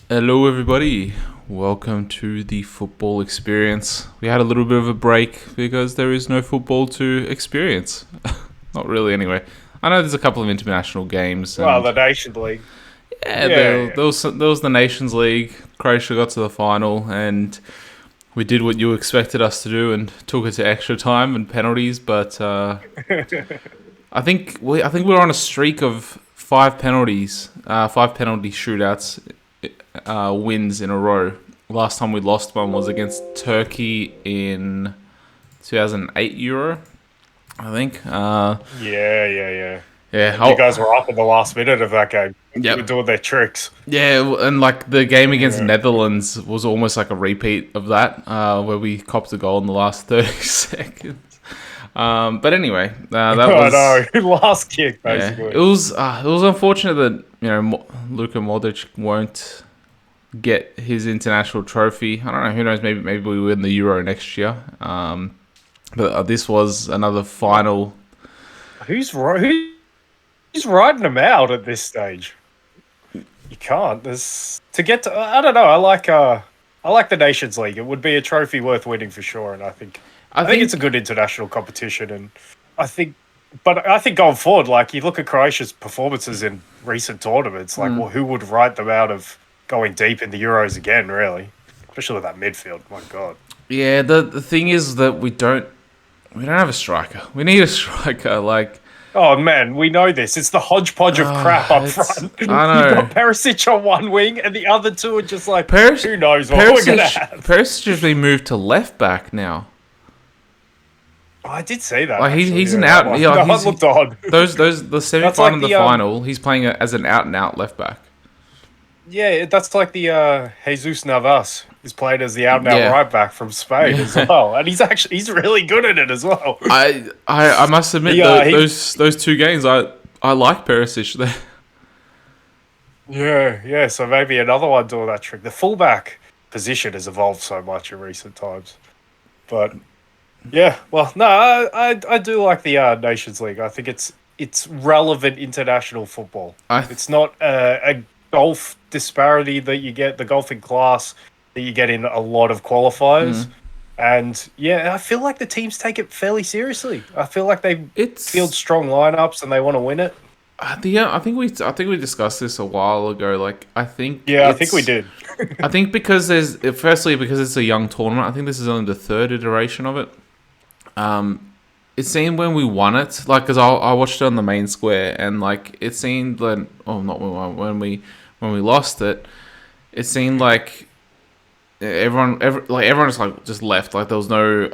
Hello, everybody. Welcome to the football experience. We had a little bit of a break because there is no football to experience. Not really, anyway. I know there's a couple of international games, Well, and the Nation League. yeah, Yeah, there was the Nations League. Croatia got to the final, and we did what you expected us to do, and took it to extra time and penalties. But yeah. I think we're on a streak of five penalty shootouts wins in a row. Last time we lost one was against Turkey in 2008 Euro, I think. Yeah. Yeah. And you guys were up in the last minute of that game. You were Yep. doing their tricks. Yeah, and like the game against Yeah. Netherlands was almost like a repeat of that, where we copped a goal in the last 30 seconds. But anyway, that I was know. Last kick, yeah. basically. It was unfortunate that Luka Modric won't get his international trophy. I don't know. Who knows? Maybe we win the Euro next year. But this was another final. Who's riding them out at this stage? You can't. There's to get to. I don't know. I like the Nations League. It would be a trophy worth winning for sure. And I I think it's think a good international competition. And I think, but I think going forward, like you look at Croatia's performances in recent tournaments, like well, who would write them out of going deep in the Euros again? Really, especially with that midfield. My God. yeah. The thing is that we don't have a striker. We need a striker. Like Oh man, we know this. It's the hodgepodge of crap up it's front. I You've got know. Perisic on one wing, and the other two are just like, Peris, who knows what we're gonna Perisic, have. Perisic has been moved to left back now. Oh, I did see that Like actually. he's an Yeah, that out. one. Yeah, That one he's looked odd. those the semi That's final like and the final. He's playing as an out and out left back. yeah, that's like the Jesus Navas is played as the out and out Yeah. right back from Spain as Yeah. well, and he's really good at it as well. I must admit He those two games I like Perisic there. yeah. So maybe another one doing that trick. The fullback position has evolved so much in recent times, but yeah, well, no, I do like the Nations League. I think it's relevant international football. I It's not a golf disparity that you get, the golfing class that you get in a lot of qualifiers. And yeah, I feel like the teams take it fairly seriously. I feel like they field it's strong lineups and they want to win it. I think we discussed this a while ago. Like Yeah, I think we did. I think because there's firstly because it's a young tournament. I think this is only the third iteration of it. It seemed when we won it, like, because I watched it on the main square, and like it seemed that not when we won, when we lost it, it seemed like everyone just left. Like there was no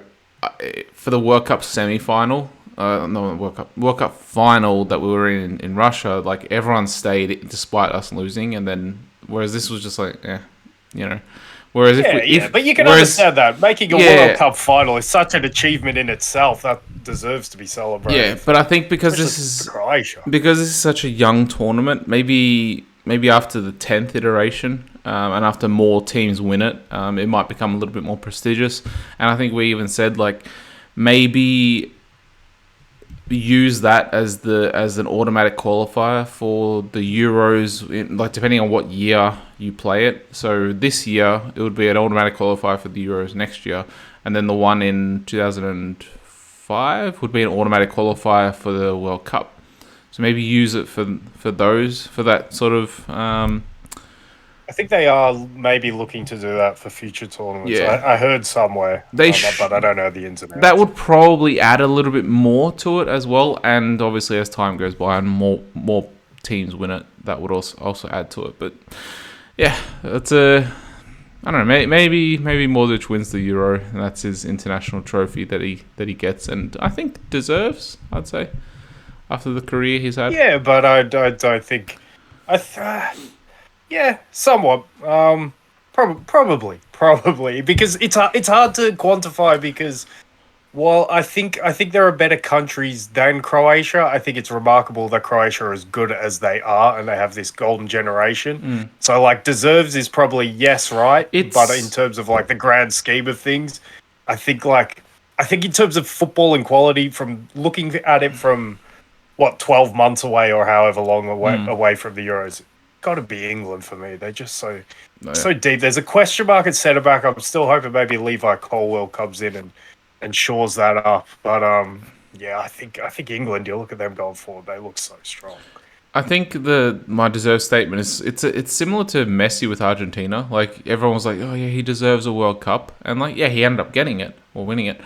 for the World Cup semi final. No, World Cup final that we were in Russia. Like everyone stayed despite us losing, and then whereas this was just like, you know. Whereas But you can whereas understand that making a yeah, World Cup final is such an achievement in itself that deserves to be celebrated. yeah, but I think because Especially this is for Croatia. because this is such a young tournament, maybe after the 10th iteration, and after more teams win it, it might become a little bit more prestigious. And I think we even said like maybe use that as an automatic qualifier for the Euros, like depending on what year you play it. So this year it would be an automatic qualifier for the Euros next year, and then the one in 2005 would be an automatic qualifier for the World Cup. So maybe use it for that sort of I think they are maybe looking to do that for future tournaments. yeah. I heard somewhere, but I don't know the ins and That outs. would probably add a little bit more to it as well, and obviously as time goes by and more teams win it, that would also add to it. But yeah, it's a I don't know. Maybe Modric wins the Euro, and that's his international trophy that he gets, and I think deserves. I'd say after the career he's had. Yeah, but I don't think. I th- yeah, somewhat. Probably because it's hard to quantify because while I think there are better countries than Croatia, I think it's remarkable that Croatia are as good as they are and they have this golden generation. So like deserves is probably yes, right? But in It's terms of like the grand scheme of things, I think in terms of football and quality from looking at it from what 12 months away or however long away from the Euros. got to be England for me. They're just so Yeah. so deep. There's a question mark at centre back. I'm still hoping maybe Levi Colwell comes in and shores that up. But yeah, I think England. You look at them going forward; they look so strong. I think my deserved statement is it's similar to Messi with Argentina. Like everyone was like, oh yeah, he deserves a World Cup, and like yeah, he ended up getting it or winning it.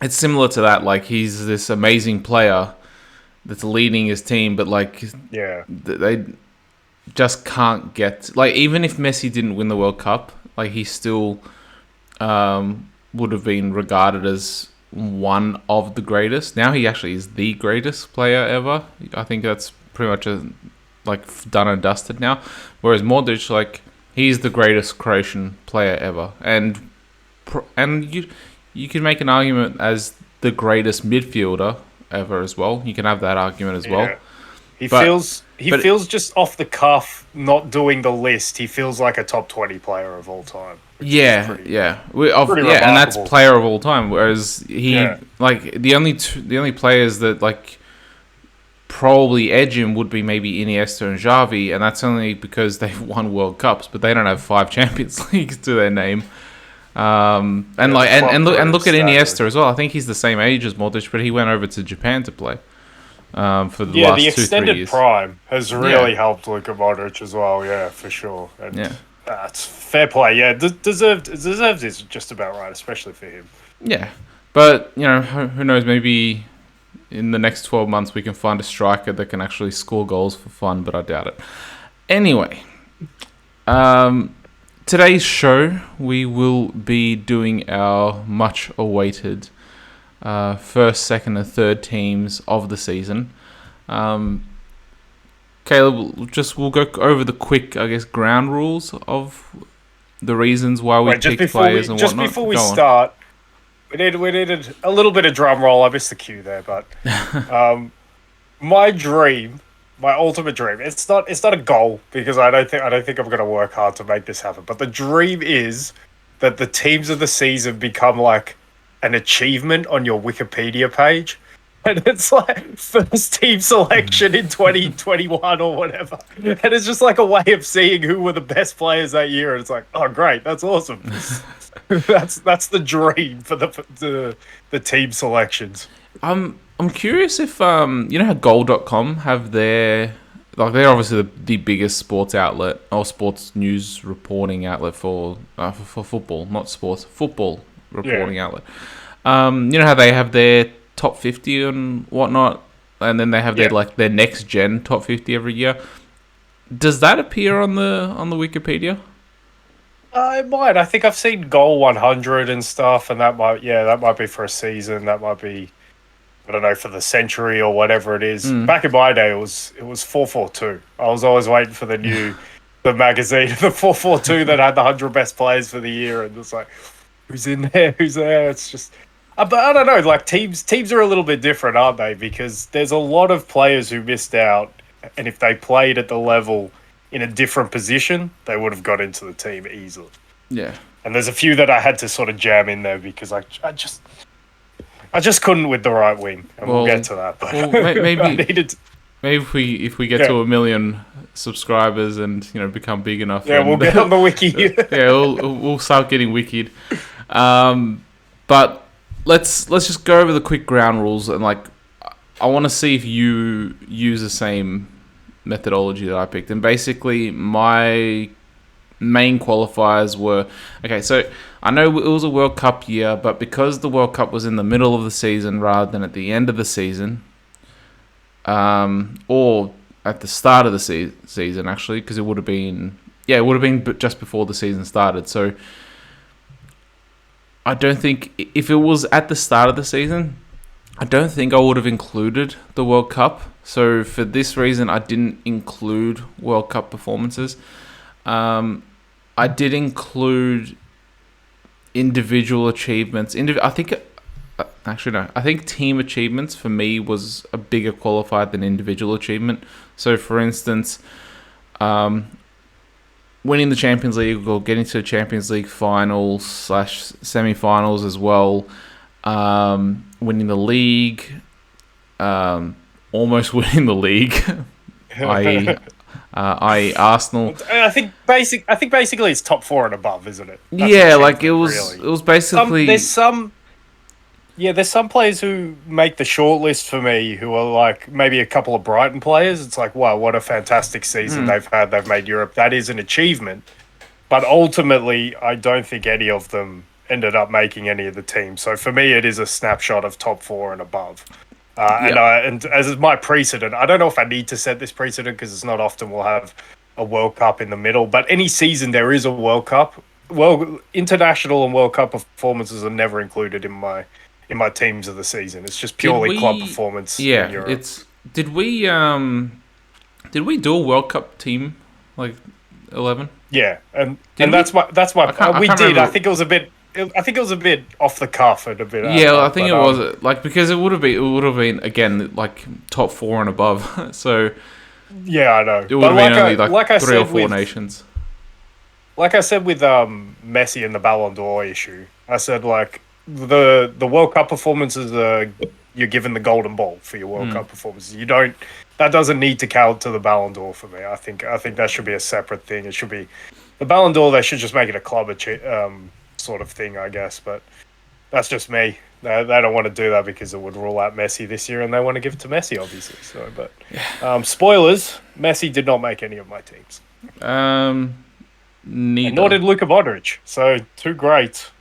It's similar to that. Like he's this amazing player that's leading his team, but like Yeah, they just can't get like even if Messi didn't win the World Cup, like he still would have been regarded as one of the greatest. Now he actually is the greatest player ever. I think that's pretty much done and dusted now. Whereas Modric, like he's the greatest Croatian player ever, and you can make an argument as the greatest midfielder ever as well. You can have that argument as well. He feels just off the cuff, not doing the list. He feels like a top 20 player of all time. Yeah, pretty and that's remarkable. player of all time. Whereas like the only players that like probably edge him would be maybe Iniesta and Xavi, and that's only because they've won World Cups, but they don't have 5 Champions Leagues to their name. And look at Iniesta as well. I think he's the same age as Modric, but he went over to Japan to play for the last 2-3 years. The extended prime has really helped Luka Modric as well. Yeah, for sure. And that's fair play. Yeah, deserved is just about right, especially for him. Yeah, but you know, who knows? Maybe in the next 12 months we can find a striker that can actually score goals for fun, but I doubt it. Anyway, today's show we will be doing our much-awaited first, second, and third teams of the season. Caleb, we'll go over the quick, I guess, ground rules of the reasons why we pick players and whatnot. Just before we start, we needed a little bit of drum roll. I missed the cue there, but my ultimate dream. It's not a goal because I don't think I'm going to work hard to make this happen. But the dream is that the teams of the season become like an achievement on your Wikipedia page. And it's like first team selection in 2021 or whatever. And it's just like a way of seeing who were the best players that year. And it's like, oh, great. That's awesome. that's the dream for the team selections. I'm curious if, you know how Goal.com have they're obviously the biggest sports outlet or sports news reporting outlet for football, not sports, football reporting outlet. You know how they have their top 50 and whatnot, and then they have their next gen top 50 every year. Does that appear on the Wikipedia? It might. I think I've seen goal 100 and stuff, and that might be for a season. That might be, I don't know, for the century or whatever it is. Back in my day, it was 442. I was always waiting for the magazine, the 442 that had the 100 best players for the year, and it's like, who's in there? Who's there? It's just. But I don't know, like teams are a little bit different, aren't they? Because there's a lot of players who missed out, and if they played at the level in a different position, they would have got into the team easily. Yeah. And there's a few that I had to sort of jam in there because I just couldn't with the right wing, and we'll get to that. But maybe if we get to 1 million subscribers and become big enough, we'll get on the wiki. we'll start getting wikied. But let's just go over the quick ground rules, and I want to see if you use the same methodology that I picked. And basically, my main qualifiers were so I know it was a World Cup year, but because the World Cup was in the middle of the season rather than at the end of the season, or at the start of the season actually, because it would have been just before the season started. So I don't think if it was at the start of the season, I don't think I would have included the World Cup. So for this reason, I didn't include World Cup performances. I did include individual achievements. I think team achievements for me was a bigger qualifier than individual achievement. So for instance, winning the Champions League or getting to the Champions League finals / semi-finals as well, winning the league, almost winning the league, i.e. Arsenal. I think basically it's top four and above, isn't it? That's Yeah, like achievement, really. it was basically. There's some players who make the shortlist for me who are like maybe a couple of Brighton players. It's like, wow, what a fantastic season they've had. They've made Europe. That is an achievement. But ultimately, I don't think any of them ended up making any of the teams. So for me, it is a snapshot of top four and above. And as is my precedent, I don't know if I need to set this precedent because it's not often we'll have a World Cup in the middle. But any season there is a World Cup. Well, international and World Cup performances are never included in my teams of the season. It's just purely club performance. Yeah, in Europe. it's did we do a World Cup team like 11? Yeah, and that's my we did. Remember. I think it was a bit off the cuff and a bit. Yeah, I think it was like because it would have been again like top four and above. So yeah, I know. It would have been only like 3 or 4 nations. Like I said with Messi and the Ballon d'Or issue, I said like the World Cup performances you're given the golden ball for your World Cup performances. You don't. That doesn't need to count to the Ballon d'Or for me. I think that should be a separate thing. It should be the Ballon d'Or. They should just make it a club sort of thing, I guess. But that's just me. They don't want to do that because it would rule out Messi this year, and they want to give it to Messi, obviously. So, but spoilers: Messi did not make any of my teams. Neither. And nor did Luka Modric. So two greats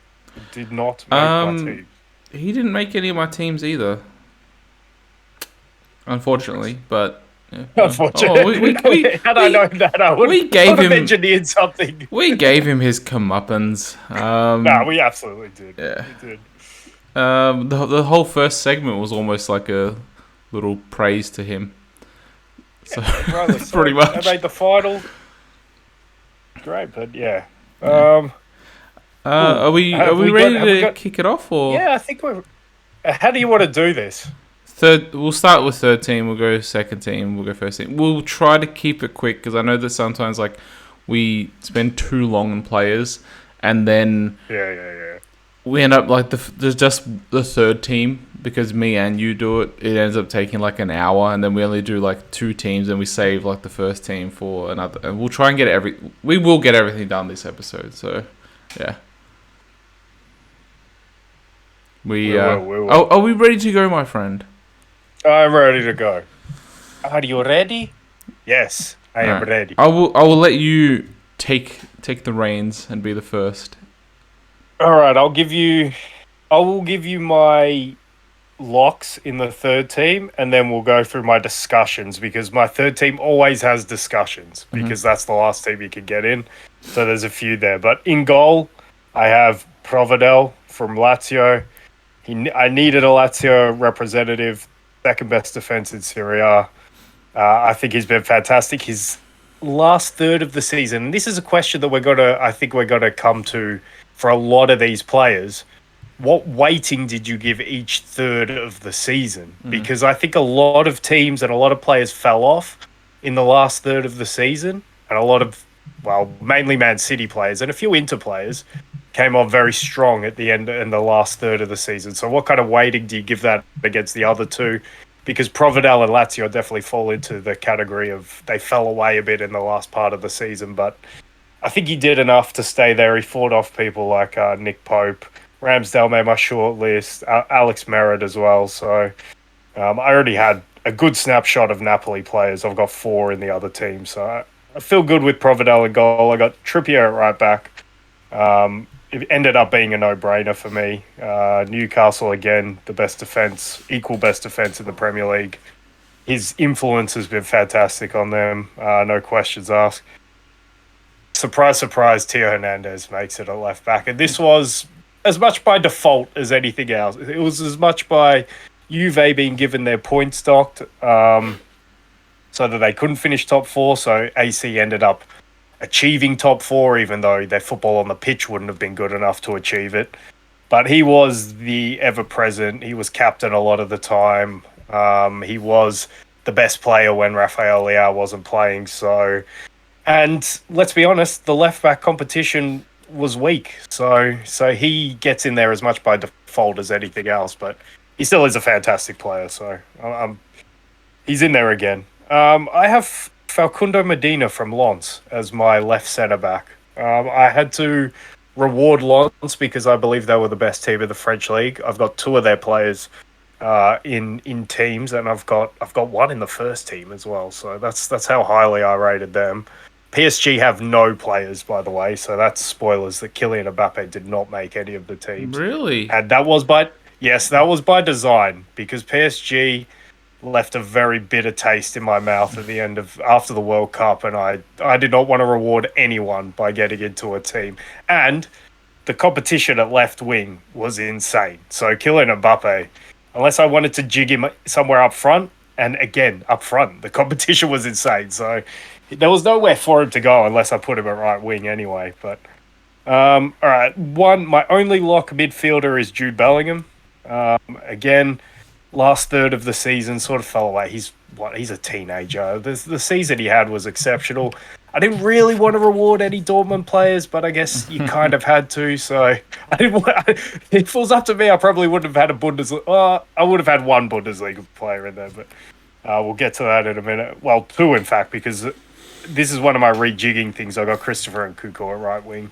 did not make my team. He didn't make any of my teams either. Unfortunately, but yeah. Unfortunately, had I known that, I would have engineered something. We gave him his comeuppance. No, we absolutely did. Yeah, we did. The whole first segment was almost like a little praise to him. So pretty much. I made the final. Great, but yeah. Are we ready to kick it off or? Yeah, I think we're. How do you want to do this? We'll start with third team. We'll go second team. We'll go first team. We'll try to keep it quick because I know that sometimes like we spend too long on players, and then we end up like there's just the third team because me and you do it. It ends up taking like an hour, and then we only do like 2 teams, and we save like the first team for another. And we'll try and we will get everything done this episode. So yeah. We will. Are we ready to go, my friend? I'm ready to go. Are you ready? Yes, I am ready. I will let you take the reins and be the first. All right, I will give you my locks in the third team, and then we'll go through my discussions because my third team always has discussions because that's the last team you can get in. So there's a few there, but in goal, I have Provedel from Lazio. I needed a Lazio representative. Second best defense in Serie A. I think he's been fantastic. His last third of the season, and this is a question that we're going to come to for a lot of these players. What weighting did you give each third of the season? Because I think a lot of teams and a lot of players fell off in the last third of the season, and a lot of, mainly Man City players and a few Inter players came on very strong at the end in the last third of the season. So what kind of weighting do you give that against the other two? Because Provedel and Lazio definitely fall into the category of they fell away a bit in the last part of the season, but I think he did enough to stay there. He fought off people like Nick Pope. Ramsdale made my short list. Alex Merritt as well. So I already had a good snapshot of Napoli players. I've got 4 in the other team. So I feel good with Provedel in goal. I got Trippier at right back. It ended up being a no-brainer for me. Newcastle, again, the best defence, equal best defence in the Premier League. His influence has been fantastic on them, no questions asked. Surprise, surprise, Theo Hernandez makes it a left back. And this was as much by default as anything else. It was as much by Juve being given their points docked so that they couldn't finish top 4. So AC ended up achieving top 4, even though their football on the pitch wouldn't have been good enough to achieve it. But he was the ever-present. He was captain a lot of the time. He was the best player when Rafael Leao wasn't playing. So, and let's be honest, the left-back competition was weak. So he gets in there as much by default as anything else. But he still is a fantastic player. So he's in there again. I have Falcundo Medina from Lens as my left centre back. I had to reward Lens because I believe they were the best team in the French league. I've got two of their players in teams, and I've got one in the first team as well. So that's how highly I rated them. PSG have no players, by the way, so that's spoilers that Kylian Mbappe did not make any of the teams. Really? And that was by design, because PSG left a very bitter taste in my mouth at the end of after the World Cup, and I did not want to reward anyone by getting into a team. And the competition at left wing was insane. So Kylian Mbappe, unless I wanted to jig him somewhere up front, and again, up front, the competition was insane. So there was nowhere for him to go unless I put him at right wing anyway. But all right, my only lock midfielder is Jude Bellingham. Again, last third of the season sort of fell away. He's a teenager. The season he had was exceptional. I didn't really want to reward any Dortmund players, but I guess you kind of had to. So I didn't. If it falls up to me, I probably wouldn't have had a Bundesliga. I would have had one Bundesliga player in there, but we'll get to that in a minute. Well, two in fact, because this is one of my rejigging things. I got Christopher and Kuko at right wing.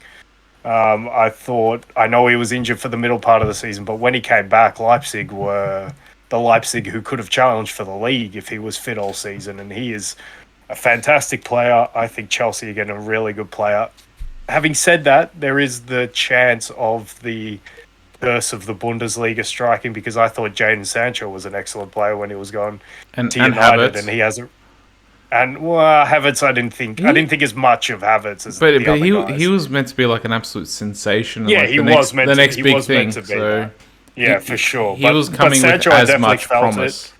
I know he was injured for the middle part of the season, but when he came back, Leipzig were the Leipzig who could have challenged for the league if he was fit all season, and he is a fantastic player. I think Chelsea are getting a really good player. Having said that, there is the chance of the curse of the Bundesliga striking, because I thought Jadon Sancho was an excellent player when he was going to United, and he hasn't. And Havertz, I didn't think as much of Havertz as the other guys. He was meant to be like an absolute sensation. Yeah, like he was meant to be so that. Yeah, for sure. He was coming with as much promise.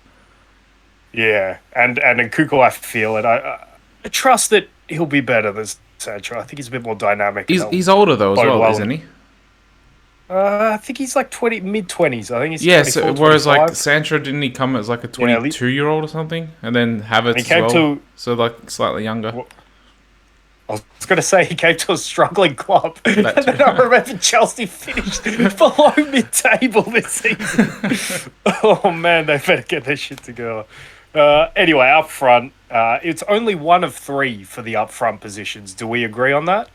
Yeah, and in Kuko, I feel it. I trust that he'll be better than Sancho. I think he's a bit more dynamic. He's older though as well, isn't he? I think he's like mid-20s. I think he's whereas 25. like Sancho, didn't he come as like a 22-year-old or something, and then Havertz so like slightly younger. Well, I was going to say he came to a struggling club, and then I remember Chelsea finished below mid-table this season. Oh man, they better get their shit together. Anyway, up front, it's only one of three for the up front positions. Do we agree on that?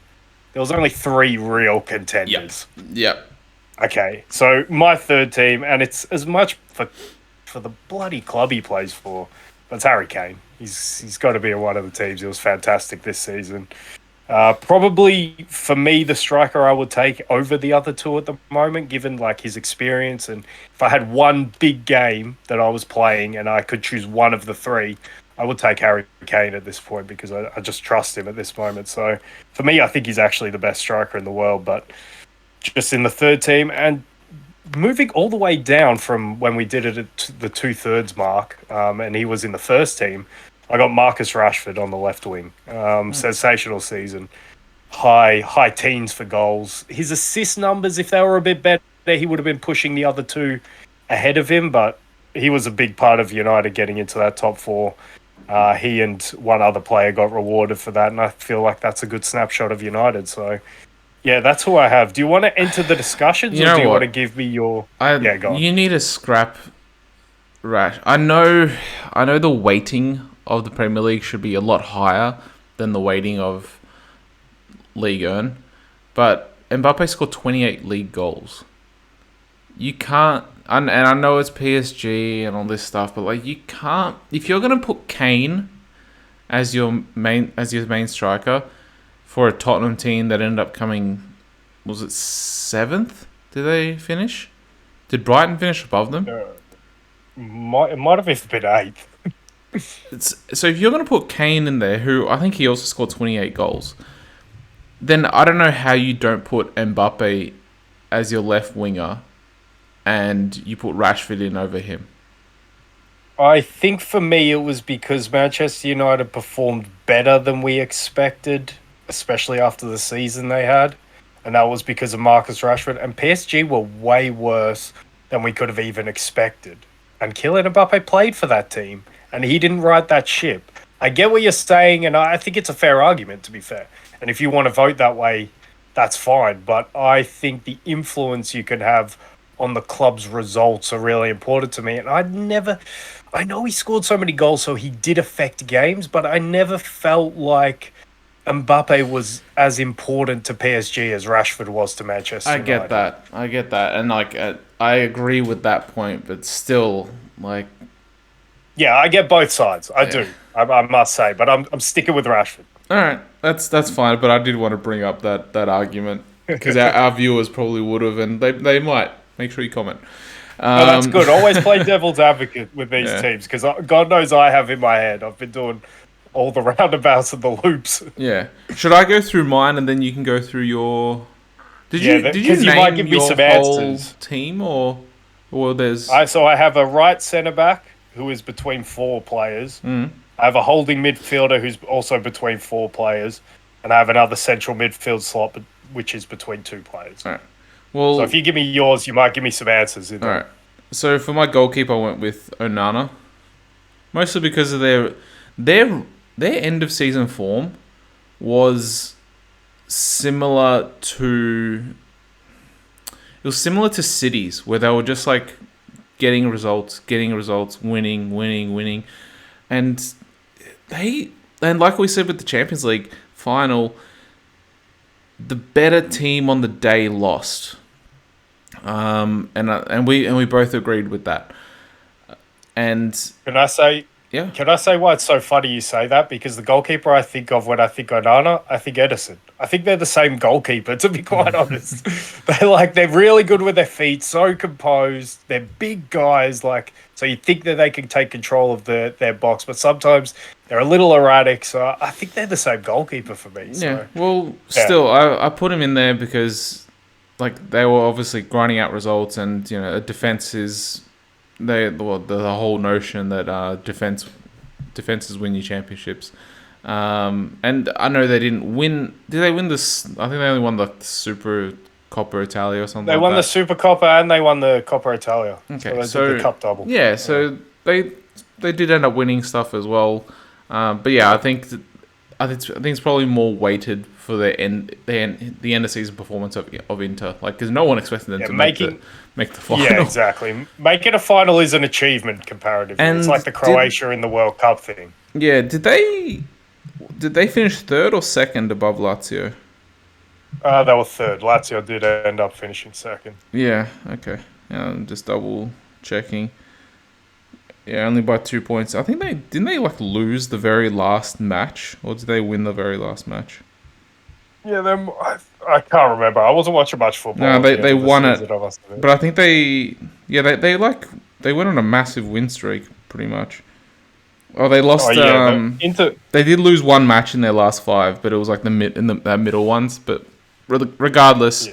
There was only three real contenders. Yep. Okay, so my third team, and it's as much for the bloody club he plays for, but it's Harry Kane. He's got to be in one of the teams. He was fantastic this season. Probably for me, the striker I would take over the other two at the moment, given like his experience. And if I had one big game that I was playing and I could choose one of the three, I would take Harry Kane at this point, because I just trust him at this moment. So for me, I think he's actually the best striker in the world. But just in the third team, and moving all the way down from when we did it at the 2/3 mark, and he was in the first team, I got Marcus Rashford on the left wing. Sensational season. High teens for goals. His assist numbers, if they were a bit better, he would have been pushing the other two ahead of him, but he was a big part of United getting into that top four. He and one other player got rewarded for that, and I feel like that's a good snapshot of United. So, yeah, that's who I have. Do you want to enter the discussions, or do you want to give me your... go on. You need to scrap Rash. I know the weighting of the Premier League should be a lot higher than the weighting of Ligue 1, but Mbappe scored 28 league goals. You can't... And I know it's PSG and all this stuff, but like you can't, if you're gonna put Kane as your main striker for a Tottenham team that ended up coming, was it 7th? Did they finish? Did Brighton finish above them? It might have even been 8th. So if you're gonna put Kane in there, who I think he also scored 28 goals, then I don't know how you don't put Mbappe as your left winger, and you put Rashford in over him. I think for me it was because Manchester United performed better than we expected, especially after the season they had. And that was because of Marcus Rashford. And PSG were way worse than we could have even expected. And Kylian Mbappe played for that team, and he didn't right that ship. I get what you're saying, and I think it's a fair argument, to be fair. And if you want to vote that way, that's fine. But I think the influence you can have on the club's results are really important to me. And I know he scored so many goals, so he did affect games, but I never felt like Mbappe was as important to PSG as Rashford was to Manchester United. I get that, and like I agree with that point, but still, like, Yeah, I get both sides. I yeah. do. I must say, but I'm sticking with Rashford. All right, that's fine. But I did want to bring up that argument because our viewers probably would have, and they might. Make sure you comment. No, that's good. Always play devil's advocate with these Yeah. teams because God knows I have in my head. I've been doing all the roundabouts and the loops. Yeah. Should I go through mine and then you can go through your? Did Yeah, you because you might name give me your some whole answers. team or there's? So I have a right centre back who is between four players. Mm. I have a holding midfielder who's also between four players, and I have another central midfield slot which is between two players. All right. Well, So if you give me yours, you might give me some answers in all there. right. So for my goalkeeper, I went with Onana, mostly because of their end of season form was similar to City's, where they were just like getting results, winning, and like we said with the Champions League final, the better team on the day lost. And we both agreed with that. And Can I say yeah, why it's so funny you say that? Because the goalkeeper I think of when I think Onana, I think Edison. I think they're the same goalkeeper, to be quite honest. They're really good with their feet, so composed. They're big guys, so you think that they can take control of their box, but sometimes they're a little erratic. So I think they're the same goalkeeper for me. So. yeah. Well, still, I put him in there because like they were obviously grinding out results, and a defense is the whole notion that defenses win you championships. And I know they didn't win. Did they win this? I think they only won the Super Coppa Italia or something. They won the Super Coppa and they won the Coppa Italia. Okay, so they did the cup double. Yeah, so they did end up winning stuff as well. But yeah, I think it's probably more weighted for the end of season performance of Inter, because no one expected them to make the final. Yeah, exactly. Making a final is an achievement comparatively. And it's like the Croatia in the World Cup thing. Yeah, did they finish third or second above Lazio? They were third. Lazio did end up finishing second. Yeah. Okay. Yeah, I'm just double checking. Yeah, only by 2 points. I think they lose the very last match, or did they win the very last match? Yeah, I can't remember. I wasn't watching much football. No, they won it, but I think they went on a massive win streak pretty much. Oh, they lost. They did lose one match in their last 5, but it was like the middle ones. But regardless,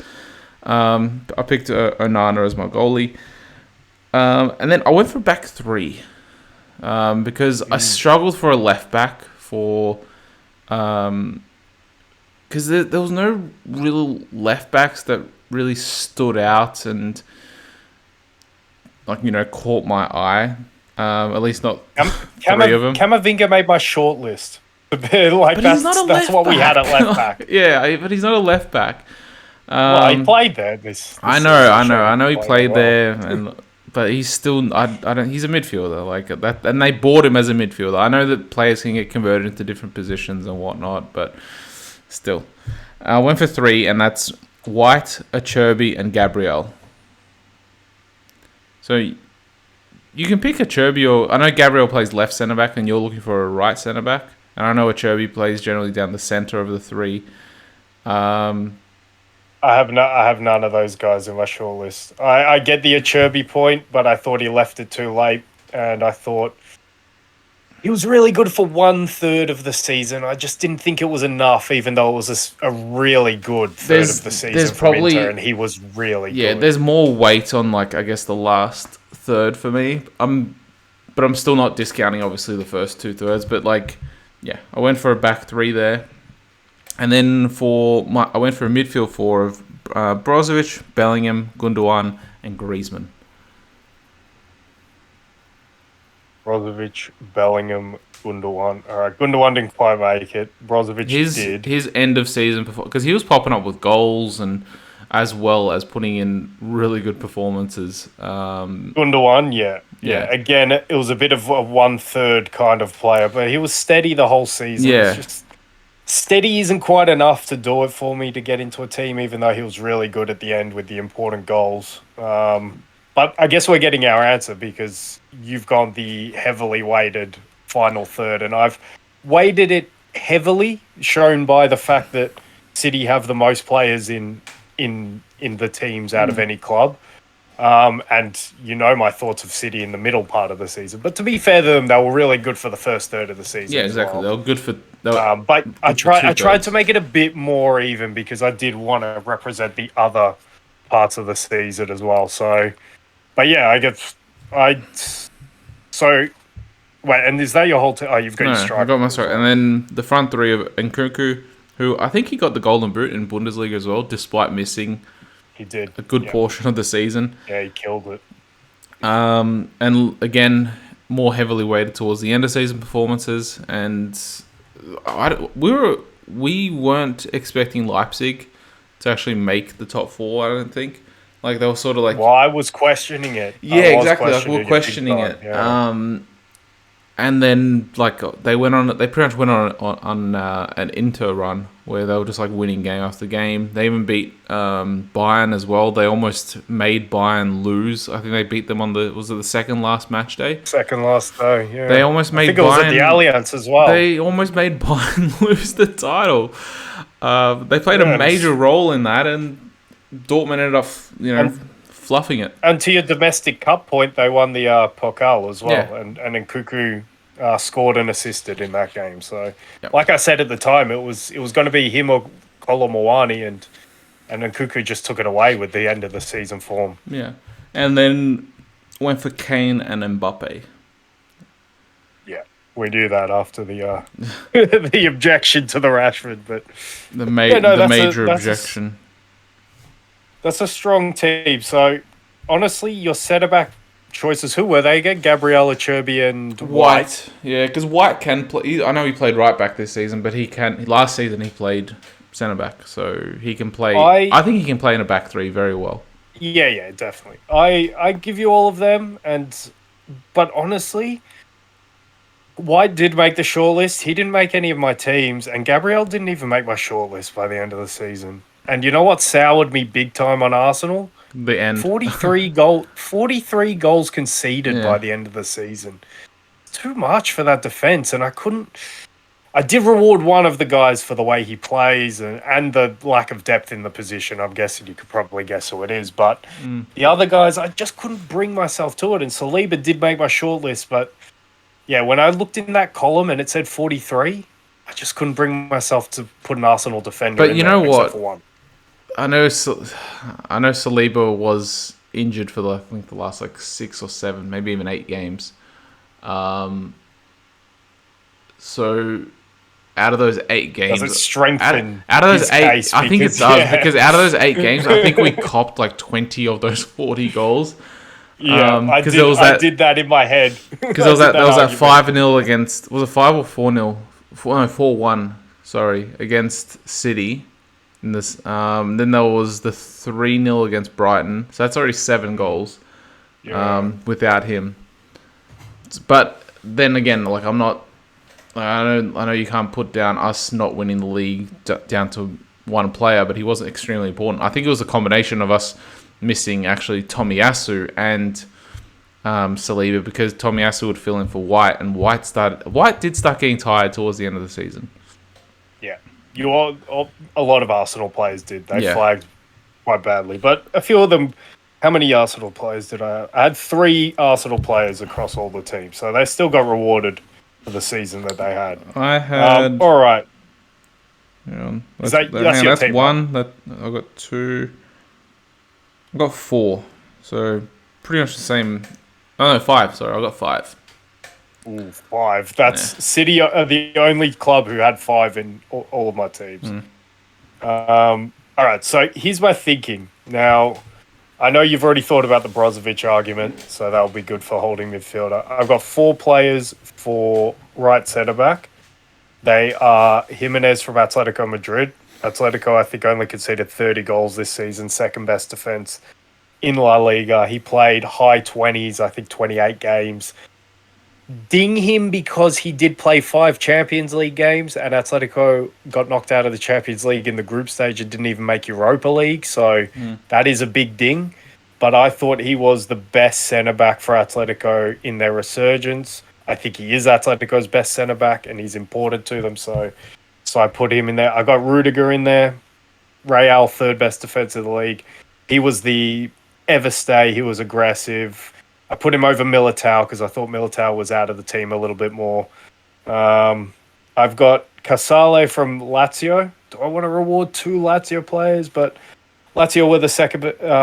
I picked Onana as my goalie. And then I went for back 3 because I struggled for a left back because there was no real left backs that really stood out and caught my eye. At least not 3 of them. Camavinga made my short list. But he's not a that's what we had at left back. Yeah, but he's not a left back. He played there. I know he played there, but he's still. I don't. He's a midfielder like that, and they bought him as a midfielder. I know that players can get converted into different positions and whatnot, but still, I went for 3, and that's White, Acerbi, and Gabriel. So you can pick Acerbi, or I know Gabriel plays left centre back, and you're looking for a right centre back, and I know Acerbi plays generally down the centre of the 3. I have none of those guys in my short list. I get the Acerbi point, but I thought he left it too late, and I thought he was really good for 1/3 of the season. I just didn't think it was enough, even though it was a really good third of the season for Inter, and he was really good. Yeah, there's more weight on I guess the last third for me. But I'm still not discounting obviously the first 2/3. But I went for a back 3 there. And then I went for a midfield 4 of Brozovic, Bellingham, Gundogan, and Griezmann. Brozovic, Bellingham, Gundogan. All right, Gundogan didn't quite make it. Brozovic did. His end of season performance, because he was popping up with goals, and as well as putting in really good performances. Gundogan, yeah. Again, it was a bit of a 1/3 kind of player, but he was steady the whole season. Yeah. It's just steady isn't quite enough to do it for me to get into a team, even though he was really good at the end with the important goals. But I guess we're getting our answer because you've gone the heavily weighted final third, and I've weighted it heavily, shown by the fact that City have the most players in the teams out of any club. And you know my thoughts of City in the middle part of the season. But to be fair to them, they were really good for the first third of the season. Yeah, exactly. Well. They were good for. But I tried to make it a bit more even because I did want to represent the other parts of the season as well. So, but yeah, so. Wait, and is that your whole team? Oh, you've got your striker. I got my striker. And then the front three of Nkunku, who I think he got the Golden Boot in Bundesliga as well, despite missing he did a good portion of the season. Yeah, he killed it. And again, more heavily weighted towards the end of season performances. And we weren't expecting Leipzig to actually make the top four, I don't think. Like, they were sort of like... Well, I was questioning it. Yeah, exactly. Like, we were questioning it. Yeah. And then, like, they pretty much went on an Inter run where they were just, like, winning game after game. They even beat Bayern as well. They almost made Bayern lose. I think they beat them on was it the second last match day? Second last day, yeah. They almost made Bayern... I think it was at the Allianz as well. They almost made Bayern lose the title. They played a major role in that, and Dortmund ended up, fluffing it. And to your domestic cup point, they won the Pokal as well. Yeah. And Nkunku scored and assisted in that game. So, like I said at the time, it was going to be him or Colomwani, and Nkunku just took it away with the end of the season form. Yeah. And then went for Kane and Mbappe. Yeah. We knew that after the the objection to the Rashford, but... The major objection. That's a strong team. So, honestly, your centre-back choices, who were they again? Gabriel, Acerbi, and White. Yeah, because White can play. I know he played right back this season, but he can. Last season he played centre-back, so he can play. I think he can play in a back three very well. Yeah, definitely. I give you all of them, but honestly, White did make the shortlist. He didn't make any of my teams, and Gabriel didn't even make my shortlist by the end of the season. And you know what soured me big time on Arsenal? The end. 43 goals conceded by the end of the season. Too much for that defense, and I did reward one of the guys for the way he plays and the lack of depth in the position. I'm guessing you could probably guess who it is, but the other guys, I just couldn't bring myself to it. And Saliba did make my shortlist, but yeah, when I looked in that column and it said 43, I just couldn't bring myself to put an Arsenal defender. But you know what? I know Saliba was injured for I think the last 6 or 7, maybe even 8 games. So out of those 8 games, does it strengthen out of those 8? Case I think it does because out of those 8 games, I think we copped 20 of those 40 goals. Yeah, I did that in my head because there was that 5-0 against, was it 5 or 4-0? 4-1. Sorry, against City. In this, then there was the 3-0 against Brighton, so that's already 7 goals without him. But then again, I'm not. I know you can't put down us not winning the league down to one player, but he wasn't extremely important. I think it was a combination of us missing actually Tomiyasu and Saliba, because Tomiyasu would fill in for White, and White did start getting tired towards the end of the season. Yeah. A lot of Arsenal players did. They flagged quite badly. But a few of them, how many Arsenal players did I have? I had 3 Arsenal players across all the teams. So they still got rewarded for the season that they had. I had... all right. That's your team, one. Right? I've got 2. I've got 4. So pretty much the same. Oh, no, 5. Sorry, I've got 5. Ooh, 5. That's City are the only club who had 5 in all of my teams. All right, so here's my thinking. Now, I know you've already thought about the Brozovic argument, so that'll be good for holding midfielder. I've got 4 players for right centre-back. They are Jimenez from Atletico Madrid, Atletico, I think, only conceded 30 goals this season, second best defense in La Liga. He played high 20s, I think 28 games. Ding him because he did play 5 Champions League games, and Atletico got knocked out of the Champions League in the group stage and didn't even make Europa League. So that is a big ding. But I thought he was the best centre back for Atletico in their resurgence. I think he is Atletico's best centre back, and he's important to them. So I put him in there. I got Rudiger in there. Real, third best defense of the league. He was the ever stay. He was aggressive. I put him over Militao because I thought Militao was out of the team a little bit more. I've got Casale from Lazio. Do I want to reward 2 Lazio players? But Lazio were the second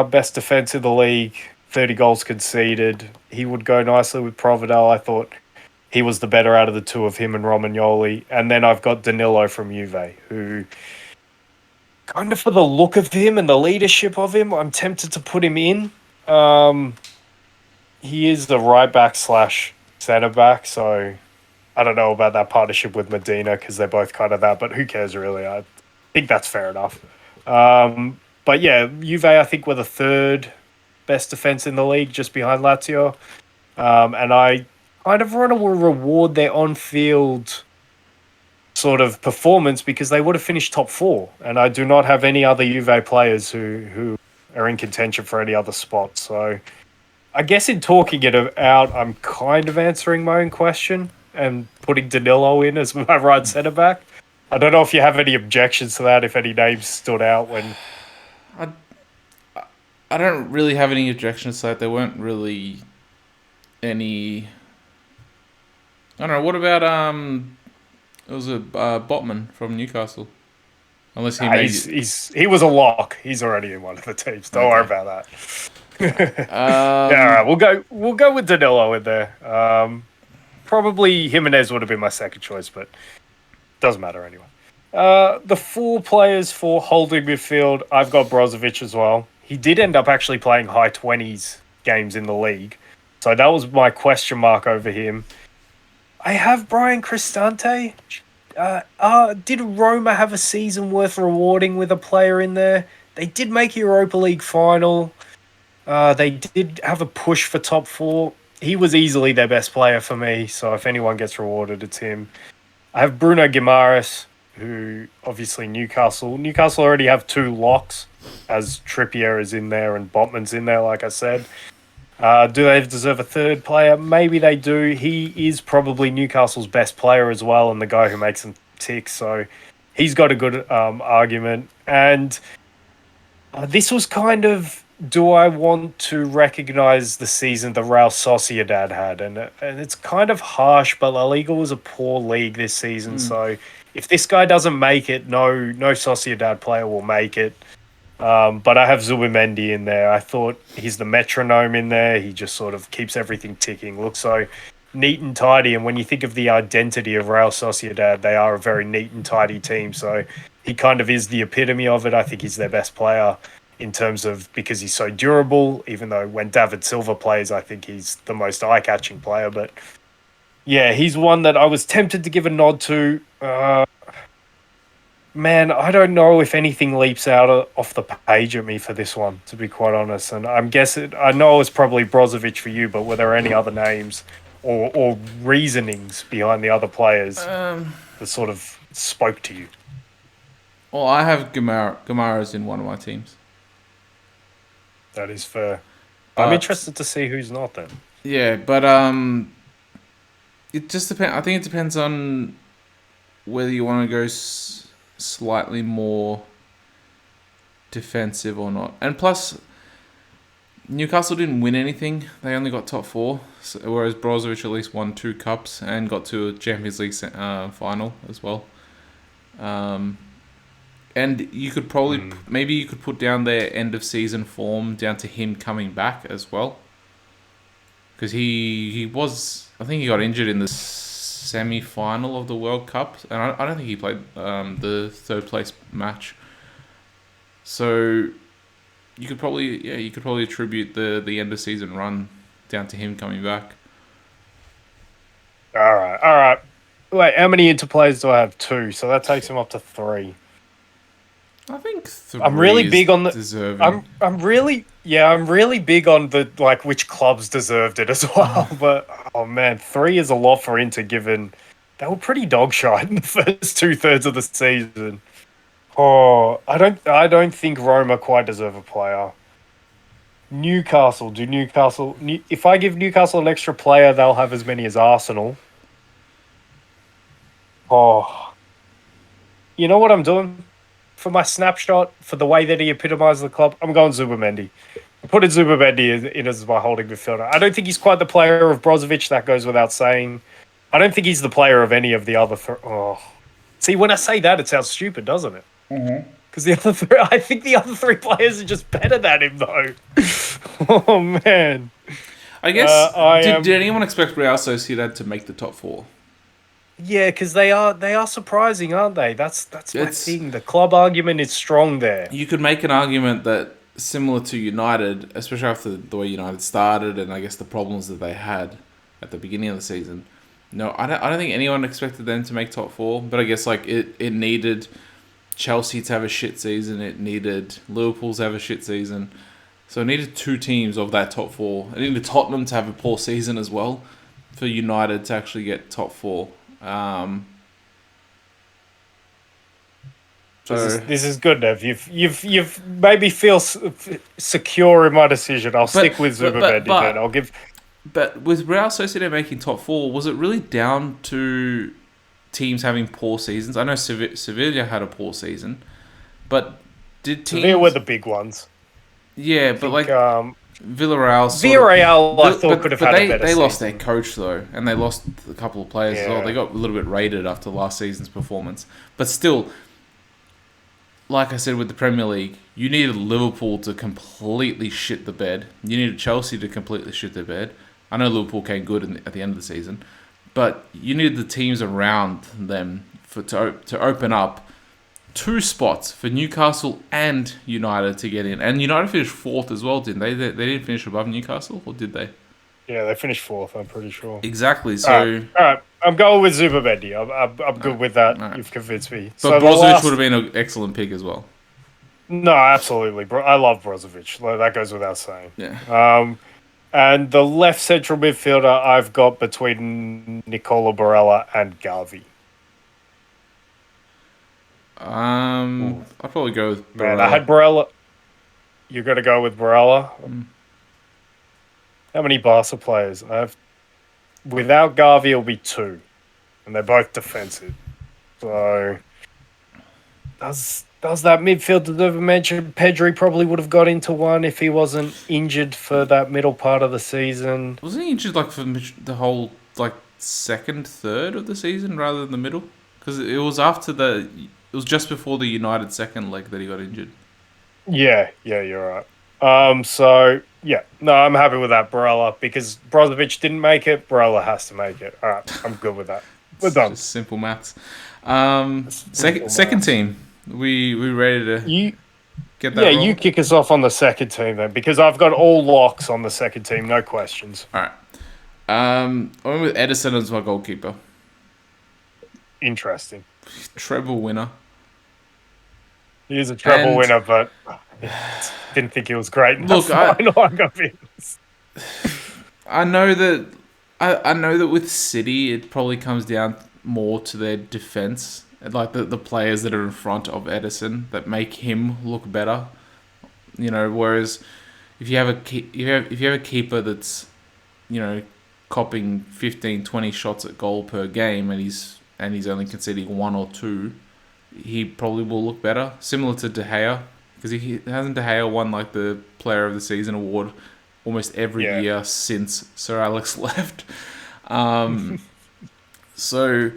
best defense in the league. 30 goals conceded. He would go nicely with Providel. I thought he was the better out of the two of him and Romagnoli. And then I've got Danilo from Juve, who kind of for the look of him and the leadership of him, I'm tempted to put him in. He is the right back / centre back, so I don't know about that partnership with Medina because they're both kind of that, but who cares really? I think that's fair enough. But yeah, Juve, I think, were the third best defense in the league, just behind Lazio. And I kind of want to reward their on-field sort of performance because they would have finished top 4. And I do not have any other Juve players who are in contention for any other spot. So I guess in talking it out, I'm kind of answering my own question and putting Danilo in as my right centre back. I don't know if you have any objections to that, if any names stood out when... I don't really have any objections to that. There weren't really any... I don't know. What about it was a Botman from Newcastle? Unless he he was a lock. He's already in one of the teams. Don't worry about that. Yeah, all right. We'll go with Danilo in there. Probably Jimenez would have been my second choice, but doesn't matter anyway. The 4 players for holding midfield, I've got Brozovic as well. He did end up actually playing high 20s games in the league, so that was my question mark over him. I have Brian Cristante. Did Roma have a season worth rewarding with a player in there? They did make a Europa League final. They did have a push for top 4. He was easily their best player for me, so if anyone gets rewarded, it's him. I have Bruno Guimaraes, who obviously Newcastle already have 2 locks, as Trippier is in there and Botman's in there, like I said. Do they deserve a third player? Maybe they do. He is probably Newcastle's best player as well and the guy who makes them tick, so he's got a good argument. And this was kind of... Do I want to recognize the season the Real Sociedad had? And it's kind of harsh, but La Liga was a poor league this season. So if this guy doesn't make it, no Sociedad player will make it. But I have Zubimendi in there. I thought he's the metronome in there. He just sort of keeps everything ticking. Looks so neat and tidy. And when you think of the identity of Real Sociedad, they are a very neat and tidy team. So he kind of is the epitome of it. I think he's their best player in terms of because he's so durable, even though when David Silva plays, I think he's the most eye-catching player. But yeah, he's one that I was tempted to give a nod to. Man, I don't know if anything leaps out off the page at me for this one, to be quite honest. And I'm guessing, I know it's probably Brozovic for you, but were there any other names or reasonings behind the other players that sort of spoke to you? Well, I have Guimaraes in one of my teams. That is fair. I'm interested to see who's not then. Yeah, but it just depends. I think it depends on whether you want to go slightly more defensive or not. And plus, Newcastle didn't win anything. They only got top 4, whereas Brozovic at least won 2 cups and got to a Champions League final as well. And you could probably, maybe you could put down their end of season form down to him coming back as well. Because he was, I think he got injured in the semi-final of the World Cup. And I don't think he played the third place match. So you could probably attribute the end of season run down to him coming back. All right. Wait, how many interplays do I have? 2, so that takes him up to 3. I think I'm three really is big on the. deserving. I'm really big on the like which clubs deserved it as well. But oh man, 3 is a lot for Inter given they were pretty dog shite in the first 2/3 of the season. Oh, I don't think Roma quite deserve a player. Newcastle, if I give Newcastle an extra player, they'll have as many as Arsenal. Oh, you know what I'm doing for my snapshot for the way that he epitomized the club? I'm going Zubimendi. I put in Zubimendi in as my holding midfielder. I don't think he's quite the player of Brozovic. That goes without saying. I don't think he's the player of any of the other. Oh, see, when I say that, it sounds stupid, doesn't it? Because the other three, I think the other 3 players are just better than him, though. Oh man, I guess, I did, am. did anyone expect Real Sociedad to make the top 4? Yeah, because they are surprising, aren't they? That's my It's thing. The club argument is strong there. You could make an argument that similar to United, especially after the way United started and I guess the problems that they had at the beginning of the season. No, I don't think anyone expected them to make top 4, but I guess like it needed Chelsea to have a shit season, it needed Liverpool to have a shit season. So it needed 2 teams of that top 4. It needed Tottenham to have a poor season as well for United to actually get top 4. This is good, Nev. You've made me feel secure in my decision. I'll stick with Zubimendi then. I'll give. But with Real Sociedad making top 4, was it really down to teams having poor seasons? I know Sevilla had a poor season, but did teams... Sevilla were the big ones. Yeah, but like Villarreal... I thought could have had a better They lost season. their coach, though, and they lost a couple of players as well. Yeah. They got a little bit raided after last season's performance. But still, like I said with the Premier League, you needed Liverpool to completely shit the bed. You needed Chelsea to completely shit the bed. I know Liverpool came good at the end of the season, but you needed the teams around them to open up 2 spots for Newcastle and United to get in. And United finished 4th as well, didn't they? They didn't finish above Newcastle, or did they? Yeah, they finished 4th, I'm pretty sure. Exactly, so... All right. I'm going with Zubimendi. I'm good with that. Right. You've convinced me. But So Brozovic would have been an excellent pick as well. No, absolutely. I love Brozovic. That goes without saying. Yeah. And the left central midfielder I've got between Nicola Barella and Garvey. I'd probably go with Barella. Man, I had Barella. You're going to go with Barella? How many Barca players? Without Garvey, it'll be 2. And they're both defensive. So, does that midfield deserve a mention? Pedri probably would have got into one if he wasn't injured for that middle part of the season. Wasn't he injured like for the whole like second third of the season rather than the middle? Because it was it was just before the United second leg that he got injured. Yeah, you're right. So yeah, no, I'm happy with that, Barella, because Brozovic didn't make it. Barella has to make it. All right, I'm good with that. We're done. Just simple maths. Second team. We ready to get that? Yeah, you kick us off on the second team then, because I've got all locks on the second team, no questions. All right. I went with Edison as my goalkeeper. Interesting. Treble winner. He is a treble winner, but didn't think he was great. Look, I know that with City, it probably comes down more to their defense, like the players that are in front of Edison that make him look better. You know, whereas if you have a keeper that's, you know, copping 15, 20 shots at goal per game and he's only conceding 1 or 2, he probably will look better. Similar to De Gea, because he hasn't De Gea won like the Player of the Season award almost every year since Sir Alex left. So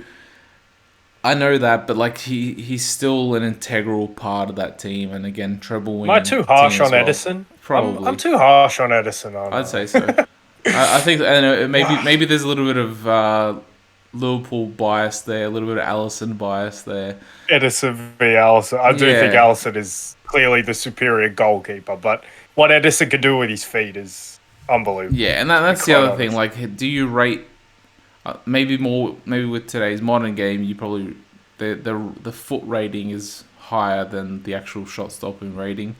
I know that, but like he's still an integral part of that team, and again, treble win. Am I too harsh on Edison? Probably. I'm too harsh on Edison. I'd say so. I think I don't know, maybe there's a little bit of Liverpool bias there, a little bit of Alisson bias there. Edison v Alisson. I do think Alisson is clearly the superior goalkeeper, but what Edison can do with his feet is unbelievable. Yeah, and that's the other thing. Like, do you rate maybe with today's modern game? You probably the foot rating is higher than the actual shot stopping rating.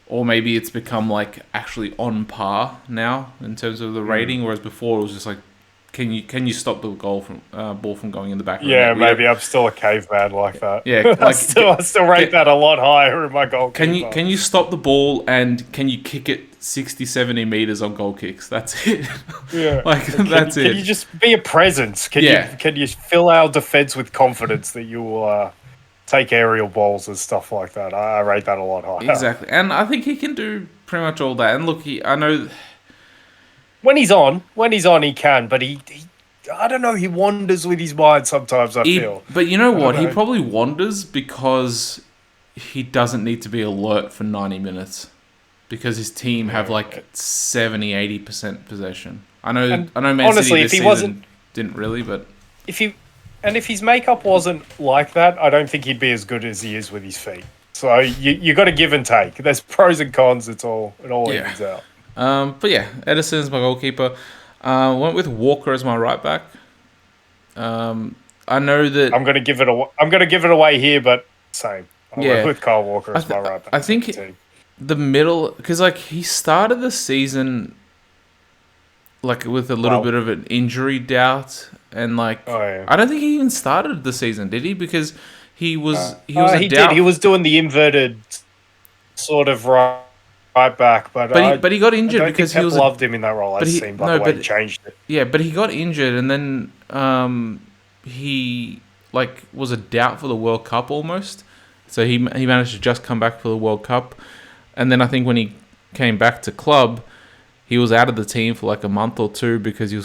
Or maybe it's become like actually on par now in terms of the rating, whereas before it was just like, can you stop the ball from going in the back of the Yeah, net? maybe I'm still a caveman like that. Yeah, I still rate that a lot higher in my goalkeeper. Can you stop the ball and can you kick it 60, 70 meters on goal kicks? That's it. Yeah, that's it. Can you just be a presence? Can you fill our defense with confidence that you will take aerial balls and stuff like that? I rate that a lot higher. Exactly, and I think he can do pretty much all that. And look, I know when he's on, he can, but he I don't know, he wanders with his mind sometimes, I feel. But you know what? He probably wanders because he doesn't need to be alert for 90 minutes because his team have like 70, 80% possession. I know Man honestly, City this season didn't really, but if his makeup wasn't like that, I don't think he'd be as good as he is with his feet. So you got to give and take. There's pros and cons. It all evens out. But yeah, Edison's my goalkeeper. Went with Walker as my right back. I know that I'm gonna give it away here, but same. I went with Kyle Walker as my right back. I think the middle, because like he started the season like with a little bit of an injury doubt, and like I don't think he even started the season, did he? Because he was he did. He was doing the inverted sort of right back, but he got injured because he loved him in that role. He changed it. Yeah, but he got injured, and then he like was a doubt for the World Cup almost. So he managed to just come back for the World Cup, and then I think when he came back to club, he was out of the team for like a month or two because he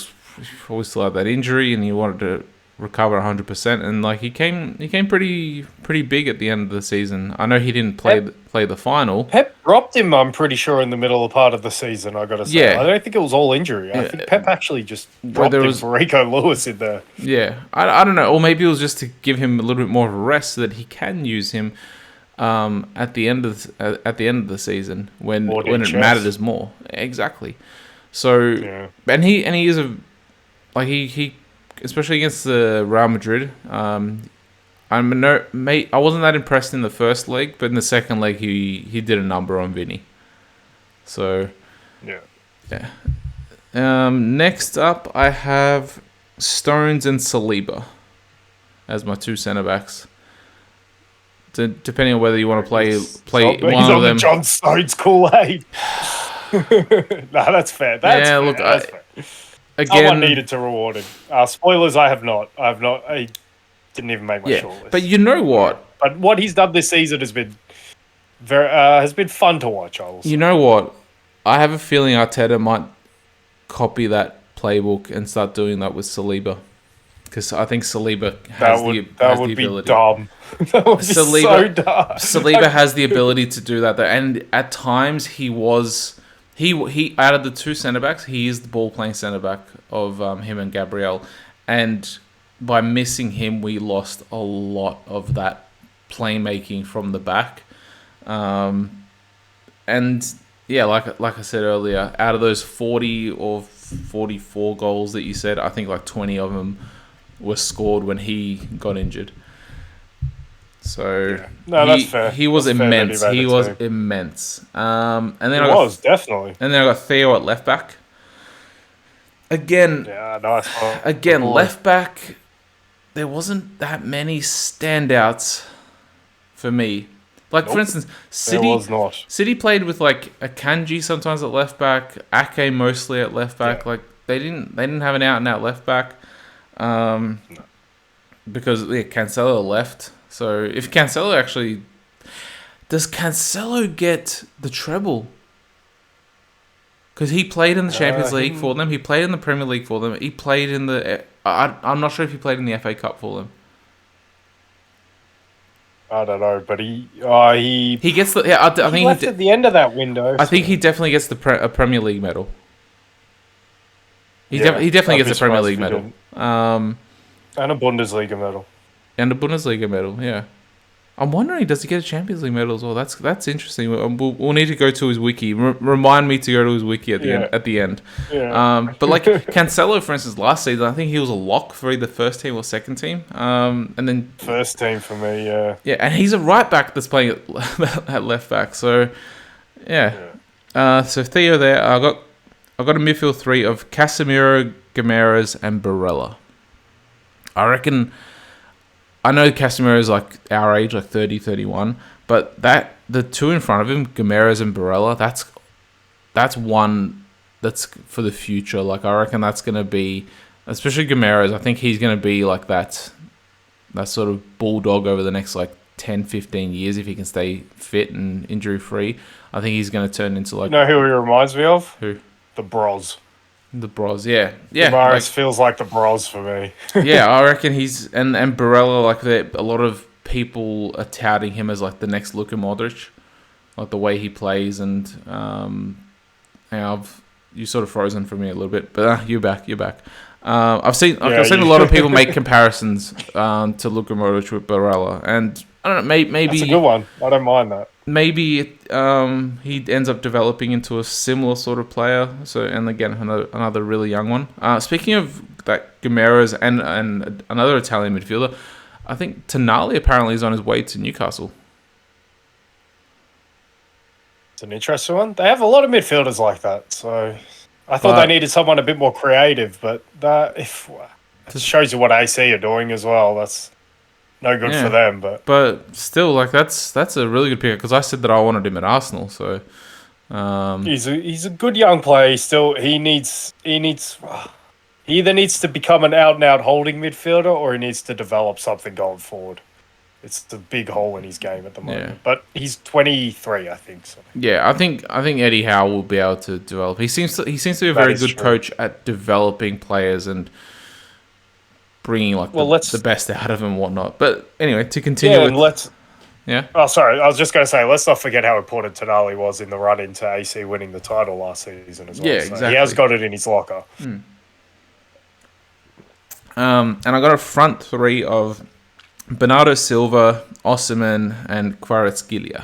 always still had that injury, and he wanted to recover 100%. And like he came pretty big at the end of the season. I know he didn't play the final. Pep dropped him, I'm pretty sure, in the middle of part of the season. I got to say, I don't think it was all injury. I think Pep actually just dropped him for Rico Lewis in there. Yeah, I don't know, or maybe it was just to give him a little bit more of a rest so that he can use him at the end of the season when it matters more. Exactly. So and he is he especially against the Real Madrid. I wasn't that impressed in the first leg, but in the second leg he did a number on Vinny. So yeah. Next up, I have Stones and Saliba as my two centre backs. Depending on whether you want to play one of them. John Stones Kool-Aid. No, that's fair. That's fair. Again, someone needed to reward him. Spoilers, I have not. I didn't even make my shortlist. But you know what? But what he's done this season has been has been fun to watch. You know what? I have a feeling Arteta might copy that playbook and start doing that with Saliba, because I think Saliba has the ability. Be dumb. That would be so dumb. Saliba has the ability to do that, though, and at times he out of the two centre backs, he is the ball playing centre back of him and Gabriel, and by missing him, we lost a lot of that playmaking from the back, and yeah, like I said earlier, out of those 40 or 44 goals that you said, I think like 20 of them were scored when he got injured. So that's fair. He was immense. He was immense. And then definitely. And then I got Theo at left back. Again, left back. There wasn't that many standouts for me. Like for instance, City played with like Akanji sometimes at left back, Ake mostly at left back. Yeah. Like they didn't have an out and out left back, because Cancelo left. So if Cancelo does Cancelo get the treble? Because he played in the Champions League for them. He played in the Premier League for them. He played in the. I'm not sure if he played in the FA Cup for them. I don't know, but he gets the. Yeah, I think he left at the end of that window. I think he definitely gets a Premier League medal. He definitely gets a Premier League medal. And a Bundesliga medal. Yeah. I'm wondering, does he get a Champions League medal as well? That's interesting. We'll need to go to his wiki. Remind me to go to his wiki at the end. Yeah. At the end. Yeah. But like Cancelo, for instance, last season, I think he was a lock for either first team or second team. And then First team for me, yeah. yeah, and he's a right back that's playing at left back. So yeah. So Theo there. I got a midfield three of Casemiro, Gameras, and Barella. I reckon. I know Casemiro is like our age, like 30, 31, but the two in front of him, Gameras and Barella, that's one that's for the future. Like I reckon that's gonna be, especially Gameras. I think he's gonna be like that sort of bulldog over the next like 10, 15 years if he can stay fit and injury free. I think he's gonna turn into like. You know who he reminds me of? Who? The Bros. The Bros, yeah. Gameras feels like the Bros for me. Yeah, I reckon he's and Barella, like a lot of people are touting him as like the next Luka Modric, like the way he plays and you sort of frozen for me a little bit, but you're back. I've seen a lot of people make comparisons to Luka Modric with Barella, and I don't know, maybe that's a good one. I don't mind that. Maybe he ends up developing into a similar sort of player. So, and again, another really young one. Speaking of that, Gameras and another Italian midfielder, I think Tonali apparently is on his way to Newcastle. It's an interesting one. They have a lot of midfielders like that. So I thought they needed someone a bit more creative, but it shows you what AC are doing as well. That's no good for them, but still, like that's a really good pick because I said that I wanted him at Arsenal. So he's a good young player. He either needs to become an out and out holding midfielder or he needs to develop something going forward. It's the big hole in his game at the moment. But he's 23, I think. So. Yeah, I think Eddie Howe will be able to develop. He seems to be a very good coach at developing players and bringing like the best out of him and whatnot. But anyway, to continue Oh, sorry. I was just going to say, let's not forget how important Tonali was in the run into AC winning the title last season as well. Yeah, so exactly. He has got it in his locker. And I got a front three of Bernardo Silva, Osimhen, and Kvaratskhelia.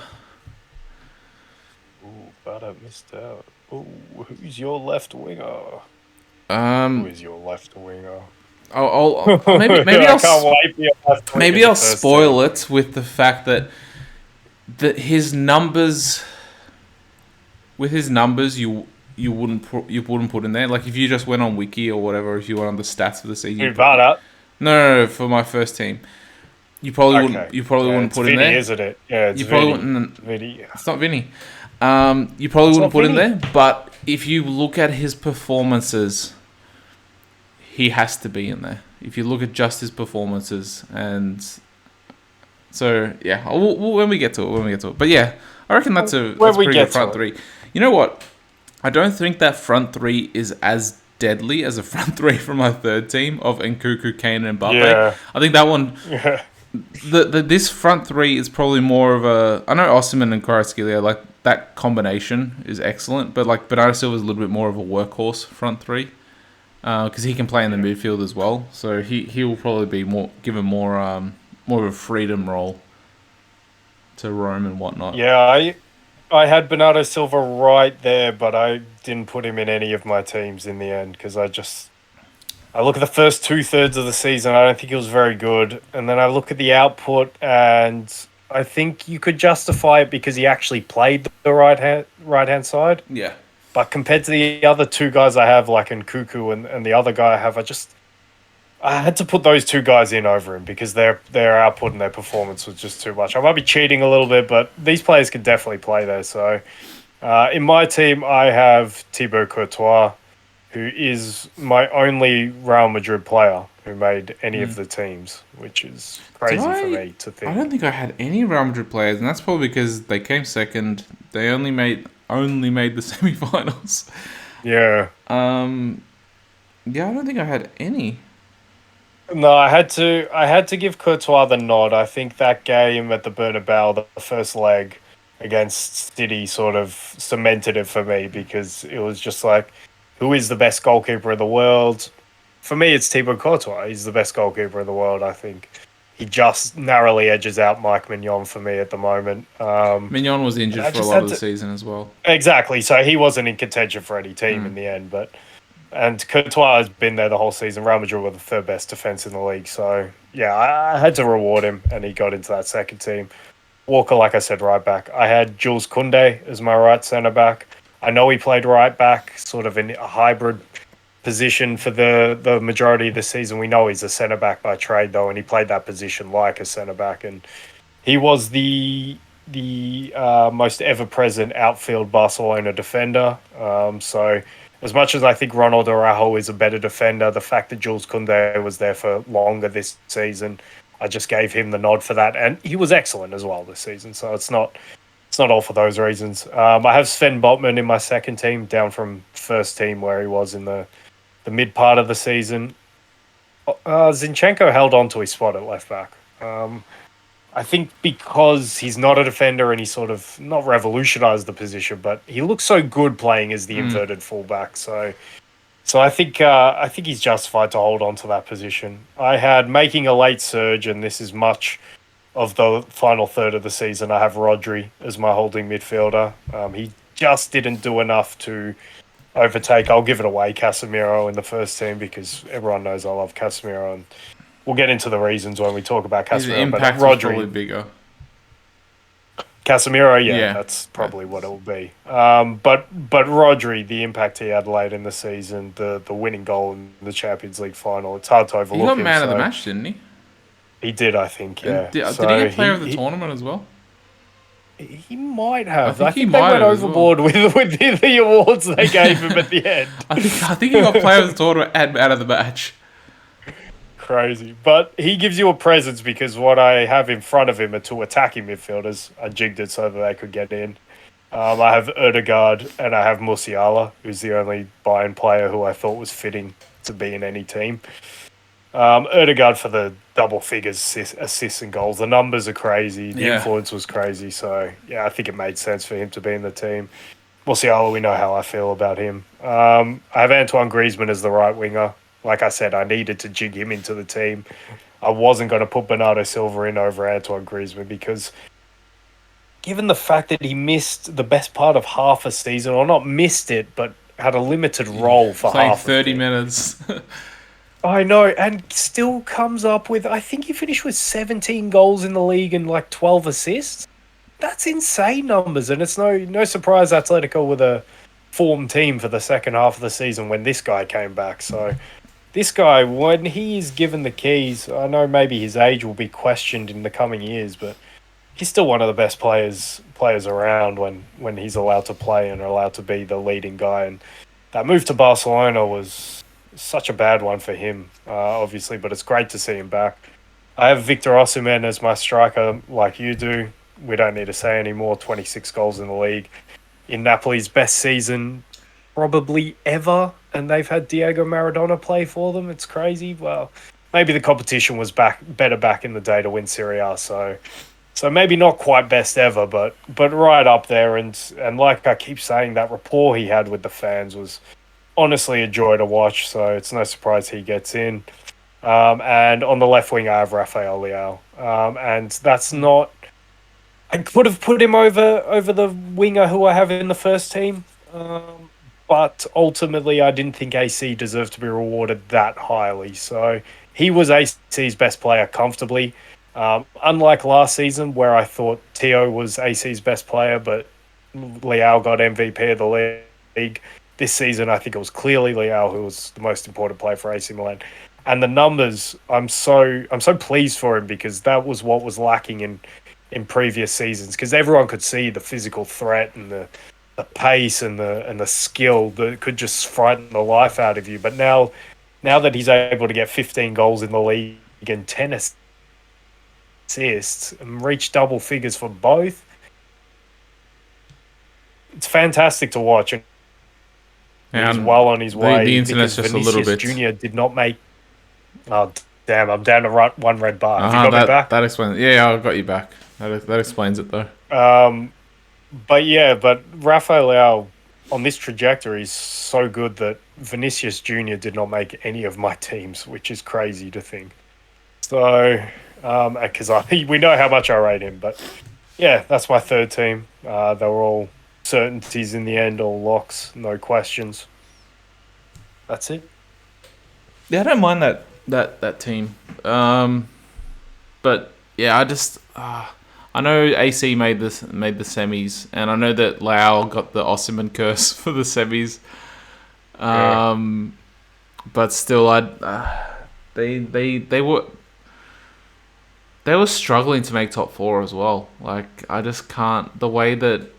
Ooh, but I missed out. Ooh, who's your left winger? Who is your left winger? Maybe I'll spoil it with the fact that his numbers. With his numbers, you wouldn't put in there. Like if you just went on Wiki or whatever, if you went on the stats for the season. No, for my first team, you probably wouldn't. You probably wouldn't put Vinny, in there, isn't it? Yeah, it's Vinny. It's not Vinny. You probably wouldn't put in there, but if you look at his performances, he has to be in there. If you look at just his performances, and so yeah, when we get to it. But yeah, I reckon that's a pretty good front three. You know what? I don't think that front three is as deadly as a front three from my third team of Nkunku, Kane, and Mbappe. Yeah. I think that one. Yeah. This front three is probably more of a. I know Osimhen and Kvaratskhelia, like that combination is excellent, but like Bernardo Silva is a little bit more of a workhorse front three. Because he can play in the midfield as well, so he will probably be given more of a freedom role to roam and whatnot. Yeah, I had Bernardo Silva right there, but I didn't put him in any of my teams in the end because I look at the first 2/3 of the season, I don't think he was very good, and then I look at the output, and I think you could justify it because he actually played the right hand side. Yeah. But compared to the other two guys I have, like Nkunku and the other guy I have, I had to put those two guys in over him because their output and their performance was just too much. I might be cheating a little bit, but these players can definitely play there. So in my team, I have Thibaut Courtois, who is my only Real Madrid player who made any of the teams, which is crazy for me to think. I don't think I had any Real Madrid players, and that's probably because they came second. They only made the semi-finals. Yeah. Yeah, I don't think I had any. No, I had to give Courtois the nod. I think that game at the Bernabeu, the first leg against City, sort of cemented it for me because it was just like, who is the best goalkeeper in the world? For me, it's Thibaut Courtois. He's the best goalkeeper in the world, I think. he just narrowly edges out Mike Mignon for me at the moment. Mignon was injured for a lot of the season as well. Exactly, so he wasn't in contention for any team in the end. And Courtois has been there the whole season. Real Madrid were the third best defense in the league. So, yeah, I had to reward him, and he got into that second team. Walker, like I said, right back. I had Jules Koundé as my right centre-back. I know he played right back, sort of in a hybrid position for the majority of the season. We know he's a centre back by trade though, and he played that position like a centre back, and he was the most ever present outfield Barcelona defender. So as much as I think Ronald Araujo is a better defender, the fact that Jules Koundé was there for longer this season, I just gave him the nod for that, and he was excellent as well this season. So it's not all for those reasons. I have Sven Botman in my second team, down from first team where he was in the mid part of the season. Zinchenko held on to his spot at left back. I think because he's not a defender and he sort of not revolutionized the position, but he looks so good playing as the inverted fullback. So I think he's justified to hold on to that position. I had making a late surge, and this is much of the final third of the season. I have Rodri as my holding midfielder. He just didn't do enough to overtake. I'll give it away, Casemiro in the first team, because everyone knows I love Casemiro, and we'll get into the reasons when we talk about Casemiro. His impact was probably bigger. Casemiro, yeah, that's probably what it will be. But Rodri, the impact he had late in the season, the winning goal in the Champions League final, it's hard to overlook. He got man of the match, didn't he? He did, I think, yeah. Did he get player of the tournament as well? He might have. I think they went overboard with the awards they gave him at the end. I think he got player of the tournament and man of the match. Crazy. But he gives you a presence, because what I have in front of him are two attacking midfielders. I jigged it so that they could get in. I have Ødegaard and I have Musiala, who's the only Bayern player who I thought was fitting to be in any team. Ødegaard for the double figures, assists and goals. The numbers are crazy. The influence was crazy. So, yeah, I think it made sense for him to be in the team. Musiala, we know how I feel about him. I have Antoine Griezmann as the right winger. Like I said, I needed to jig him into the team. I wasn't going to put Bernardo Silva in over Antoine Griezmann, because given the fact that he missed the best part of half a season, or not missed it, but had a limited role for half 30 minutes. I know, and still comes up with, I think he finished with 17 goals in the league and like 12 assists. That's insane numbers, and it's no surprise Atletico were the form team for the second half of the season when this guy came back. So this guy, when he is given the keys, I know maybe his age will be questioned in the coming years, but he's still one of the best players around when he's allowed to play and allowed to be the leading guy. And that move to Barcelona was such a bad one for him, obviously, but it's great to see him back. I have Victor Osimhen as my striker, like you do. We don't need to say any more. 26 goals in the league. In Napoli's best season probably ever, and they've had Diego Maradona play for them. It's crazy. Well, maybe the competition was better back in the day to win Serie A, so maybe not quite best ever, but right up there. And like I keep saying, that rapport he had with the fans was honestly a joy to watch, so it's no surprise he gets in. And on the left wing, I have Rafael Leao. And that's not... I could have put him over the winger who I have in the first team, but ultimately I didn't think AC deserved to be rewarded that highly. So he was AC's best player comfortably. Unlike last season, where I thought Theo was AC's best player, but Leao got MVP of the league. This season, I think it was clearly Leao who was the most important player for AC Milan. And the numbers, I'm so pleased for him, because that was what was lacking in previous seasons, because everyone could see the physical threat and the pace and the skill that could just frighten the life out of you. But now that he's able to get 15 goals in the league and 10 assists and reach double figures for both, it's fantastic to watch. And he's well on his way. The internet's just Vinicius a little bit. Junior did not make... Oh, damn, I'm down to one red bar. Have you got me back? That explains it. Yeah, I got you back. That explains it, though. But Rafael Leao on this trajectory is so good that Vinicius Junior did not make any of my teams, which is crazy to think. So, because we know how much I rate him. But yeah, that's my third team. They were all certainties in the end, all locks, no questions. That's it. Yeah, I don't mind that team. But yeah, I know AC made the semis, and I know that Lau got the Osimhen curse for the semis. But still, they were struggling to make top four as well. Like, I just can't, the way that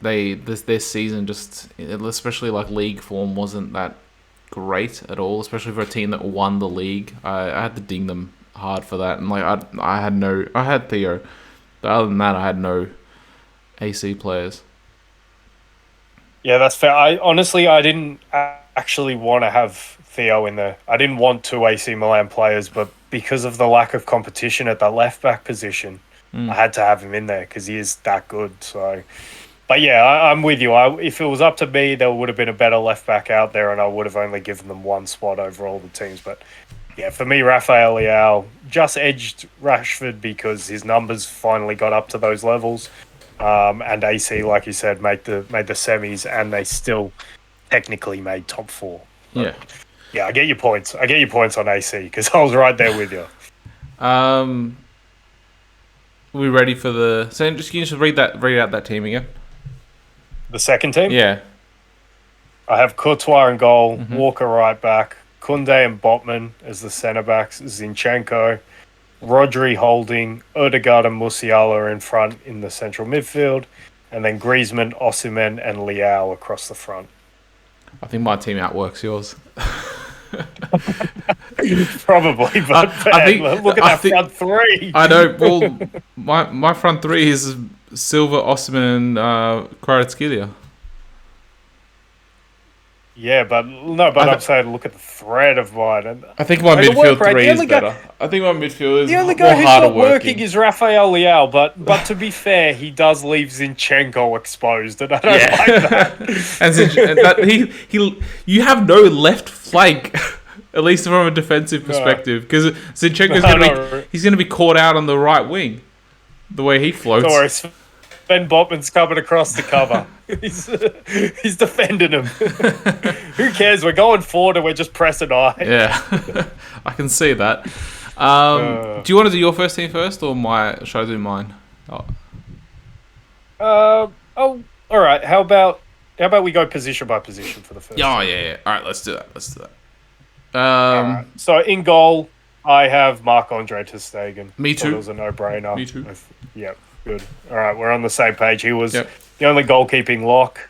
their season, just especially like league form, wasn't that great at all, especially for a team that won the league. I had to ding them hard for that, and like I had Theo, but other than that, I had no AC players. Yeah, that's fair. I didn't actually want to have Theo in there. I didn't want two AC Milan players, but because of the lack of competition at the left back position, I had to have him in there because he is that good. So, but yeah, I'm with you. If it was up to me, there would have been a better left back out there, and I would have only given them one spot over all the teams. But yeah, for me, Rafael Leao just edged Rashford because his numbers finally got up to those levels. And AC, like you said, made the semis, and they still technically made top four. But yeah, I get your points. I get your points on AC because I was right there with you. We ready for the? So can you just read out that team again? The second team? Yeah. I have Courtois in goal, Walker right back, Koundé and Botman as the centre backs, Zinchenko, Rodri holding, Odegaard and Musiala in front in the central midfield, and then Griezmann, Osimhen, and Leao across the front. I think my team outworks yours. Probably, but look at that front three. I know. Well, my front three is Silva, Osimhen, and Kvaratskhelia. Yeah, but I'm saying look at the thread of mine. And I think my midfield three is better. I think my midfield is the only guy who's not working is Rafael Leao, but to be fair, he does leave Zinchenko exposed, and I don't like that. And you have no left flank, at least from a defensive perspective, because Zinchenko's he's going to be caught out on the right wing, the way he floats. Don't worry, Ben Botman's coming across the cover. He's defending him. Who cares? We're going forward and we're just pressing I. Yeah, I can see that. Do you want to do your first team first, or should I do mine? All right. How about we go position by position for the first? Yeah. All right, let's do that. All right. So in goal, I have Marc-Andre ter Stegen. Me too. It was a no-brainer. Me too. Yep. Good. All right, we're on the same page. He was the only goalkeeping lock.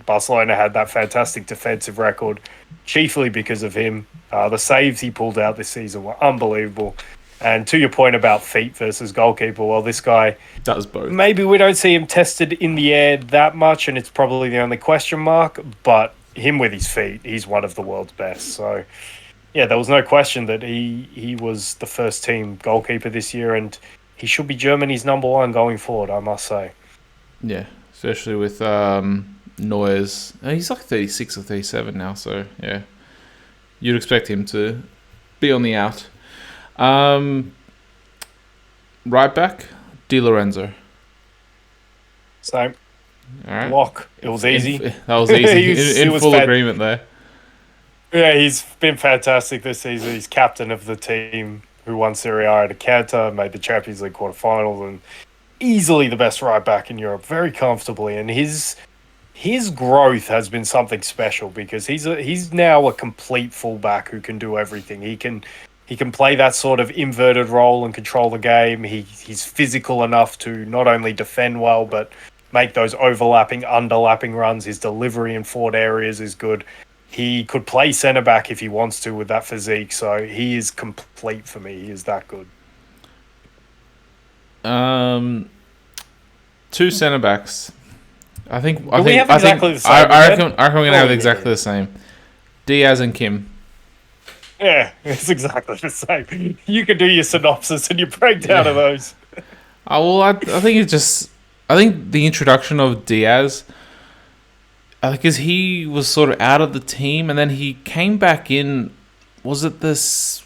Barcelona had that fantastic defensive record, chiefly because of him. The saves he pulled out this season were unbelievable. And to your point about feet versus goalkeeper, well, this guy does both. Maybe we don't see him tested in the air that much, and it's probably the only question mark. But him with his feet, he's one of the world's best. So, yeah, there was no question that he was the first team goalkeeper this year, and he should be Germany's number one going forward, I must say. Yeah, especially with Neuer's. He's like 36 or 37 now, so yeah. You'd expect him to be on the out. Right back, Di Lorenzo. Same. All right. Lock. It was easy. That was easy. in full agreement there. Yeah, he's been fantastic this season. He's captain of the team who won Serie A at a canter, made the Champions League quarterfinals, and easily the best right back in Europe, very comfortably. And his growth has been something special because he's now a complete fullback who can do everything. He can play that sort of inverted role and control the game. He's physical enough to not only defend well, but make those overlapping, underlapping runs. His delivery in forward areas is good. He could play centre-back if he wants to with that physique, so he is complete for me. He is that good. Two centre-backs. I reckon we're going to have exactly the same. Diaz and Kim. Yeah, it's exactly the same. You can do your synopsis and your breakdown of those. I think I think the introduction of Diaz, because he was sort of out of the team, and then he came back in. Was it this?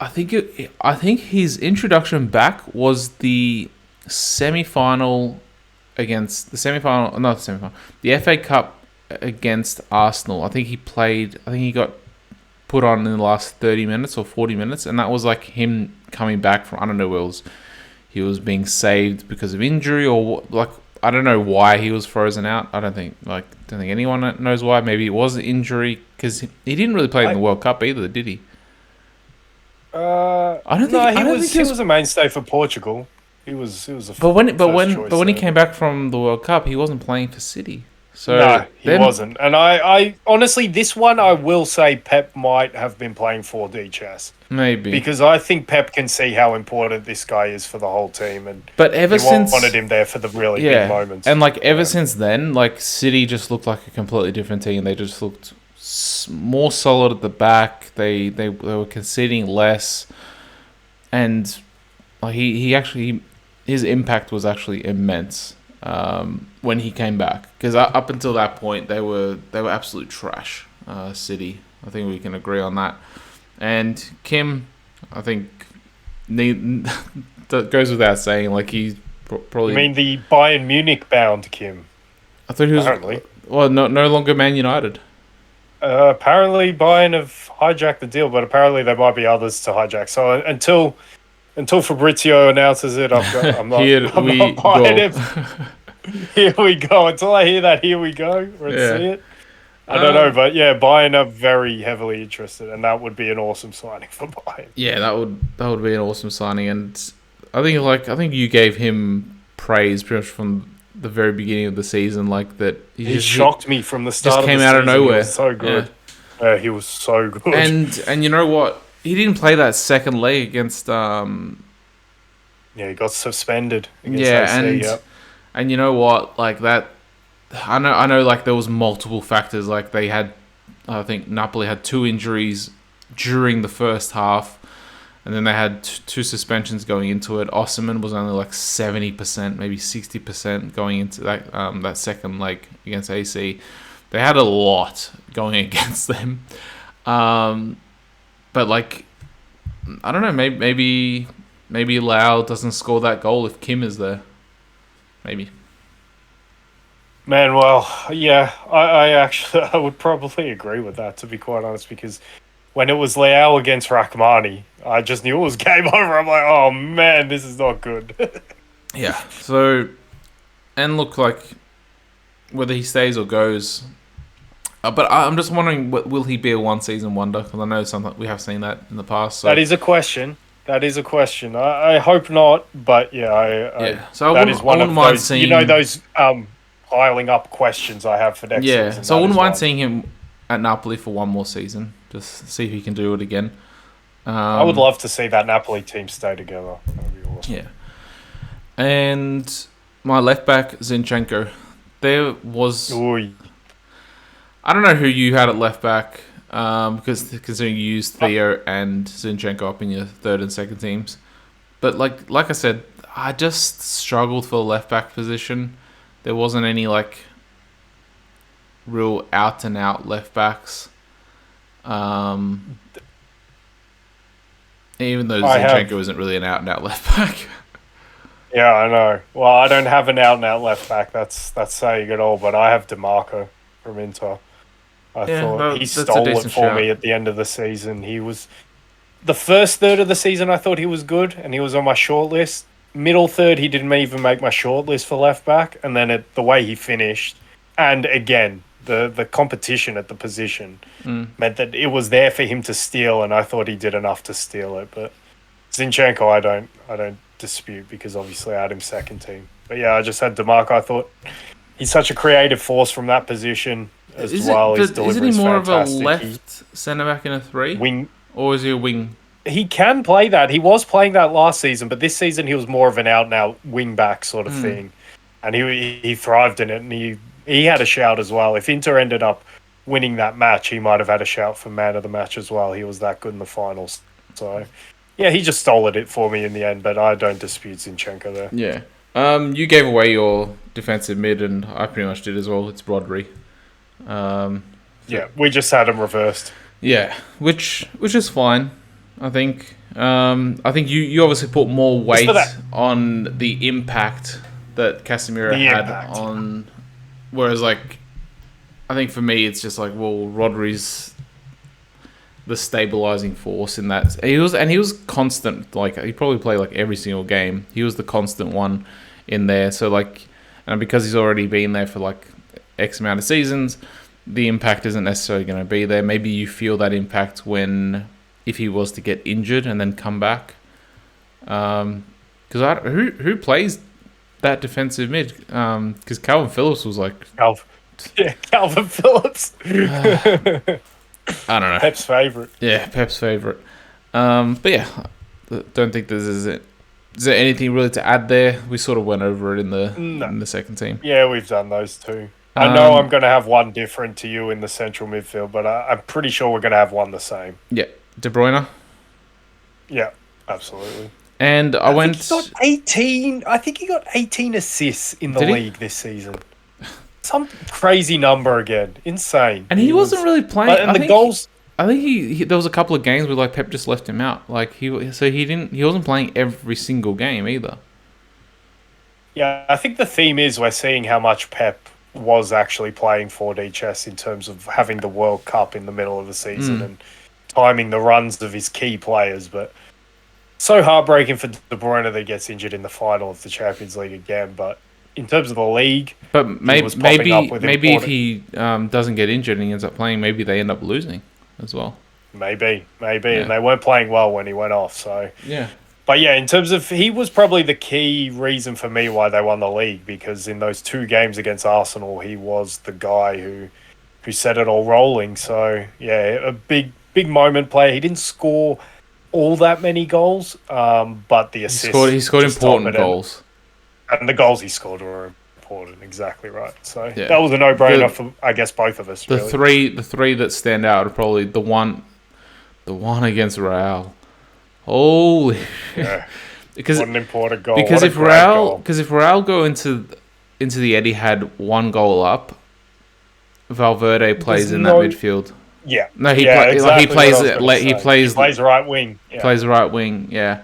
I think his introduction back was the semi-final against the semi-final, not the semi-final, the FA Cup against Arsenal. I think he played. I think he got put on in the last 30 minutes or 40 minutes, and that was like him coming back from, I don't know, where he was being saved because of injury or like I don't know why he was frozen out. I don't think anyone knows why. Maybe it was an injury because he didn't really play in the World Cup either, did he? I don't think. No, he was a mainstay for Portugal. He was a but when he came back from the World Cup, he wasn't playing for City. So no, he wasn't. And I honestly, this one I will say Pep might have been playing 4D chess. Maybe. Because I think Pep can see how important this guy is for the whole team. But ever since... wanted him there for the really big moments. And like ever since then, like City just looked like a completely different team. They just looked more solid at the back. They were conceding less. And like he actually... His impact was actually immense. When he came back, because up until that point they were absolute trash. City, I think we can agree on that. And Kim, I think that goes without saying. Like he's probably. You mean the Bayern Munich bound Kim? I thought he was. Apparently. Well, no longer Man United. Apparently Bayern have hijacked the deal, but apparently there might be others to hijack. So until Fabrizio announces it, I'm not buying it. Here we go. Until I hear that, here we go. Let's see it. I don't know, but yeah, Bayern are very heavily interested, and that would be an awesome signing for Bayern. Yeah, that would be an awesome signing, and I think you gave him praise pretty much from the very beginning of the season, like that. He shocked me from the start. Just came out of nowhere. He was so good. Yeah, he was so good. And you know what? He didn't play that second leg against. Yeah, he got suspended. Against AC, and you know what? Like that, I know. Like there was multiple factors. Like they had, I think Napoli had 2 injuries during the first half, and then they had 2 suspensions going into it. Osimhen was only like 70%, maybe 60% going into that second leg against AC. They had a lot going against them, but like I don't know. Maybe Lau doesn't score that goal if Kim is there. Maybe. Man, well, yeah, I actually I would probably agree with that, to be quite honest, because when it was Leao against Rachmani, I just knew it was game over. I'm like, oh man, this is not good. Yeah. So, and look, like whether he stays or goes, but I'm just wondering, will he be a one-season wonder? Because I know something we have seen that in the past. So. That is a question. I hope not, but yeah, So that is one of those. Seeing... You know those piling up questions I have for next season. Yeah, so I wouldn't mind seeing him at Napoli for one more season, just see if he can do it again. I would love to see that Napoli team stay together. That would be awesome. Yeah. And my left back, Zinchenko. There was... Oy. I don't know who you had at left back, because considering you used Theo and Zinchenko up in your third and second teams. But like I said, I just struggled for the left back position. There wasn't any like real out and out left backs. Even though Zinchenko isn't really an out and out left back. Yeah, I know. Well, I don't have an out and out left back. That's saying it all. But I have DeMarco from Inter. I thought he stole it for me at the end of the season. He was the first third of the season. I thought he was good, and he was on my short list. Middle third, he didn't even make my short list for left back, and then the way he finished, and again the competition at the position meant that it was there for him to steal, and I thought he did enough to steal it. But Zinchenko, I don't dispute, because obviously I had him second team. But yeah, I just had DeMarco. I thought he's such a creative force from that position. His delivery isn't he more fantastic. of a left centre back in a 3 wing, or is he a wing? He can play that. He was playing that last season, but this season he was more of an out and out wing back sort of thing, and he thrived in it. And he had a shout as well. If Inter ended up winning that match, he might have had a shout for man of the match as well. He was that good in the finals. So yeah, he just stole it for me in the end. But I don't dispute Zinchenko there. Yeah. You gave away your defensive mid, and I pretty much did as well. It's Rodri. Yeah, we just had him reversed. Yeah, which is fine. I think I think you obviously put more Just for weight that. on the impact that Casemiro The had impact. on, whereas like I think for me it's just like, well, Rodri's the stabilizing force in that. He was constant. Like he probably played like every single game. He was the constant one in there. So like, and because he's already been there for like X amount of seasons, the impact isn't necessarily going to be there. Maybe you feel that impact when if he was to get injured and then come back. Because who plays that defensive mid? Because Calvin Phillips was like, Calvin Phillips. I don't know. Pep's favourite. Yeah, Pep's favourite. But yeah, don't think is there anything really to add there? We sort of went over it in the second team. Yeah, we've done those two. I know I'm going to have one different to you in the central midfield, but I'm pretty sure we're going to have one the same. Yeah, De Bruyne. Yeah, absolutely. And I went. He got 18. I think he got 18 assists in the league this season. Some crazy number again. Insane. And he wasn't really playing. And the goals. I think he there was a couple of games where like Pep just left him out. Like he wasn't playing every single game either. Yeah, I think the theme is we're seeing how much Pep was actually playing 4D chess in terms of having the World Cup in the middle of the season and timing the runs of his key players. But so heartbreaking for De Bruyne that he gets injured in the final of the Champions League again. But in terms of the league, but maybe if he doesn't get injured and he ends up playing, maybe they end up losing as well. Maybe, yeah. And they weren't playing well when he went off. So yeah. But yeah, in terms of, he was probably the key reason for me why they won the league, because in those two games against Arsenal, he was the guy who set it all rolling. So yeah, a big moment player. He didn't score all that many goals, but the assists. He scored important goals. And the goals he scored were important. Exactly right. So that was a no-brainer for, I guess, both of us. The three that stand out are probably the one against Real. Holy, yeah! Because what an important goal. Because if Real go into the Etihad one goal up, Valverde plays in that midfield. Yeah. No, he plays right wing. Yeah. Plays right wing. Yeah.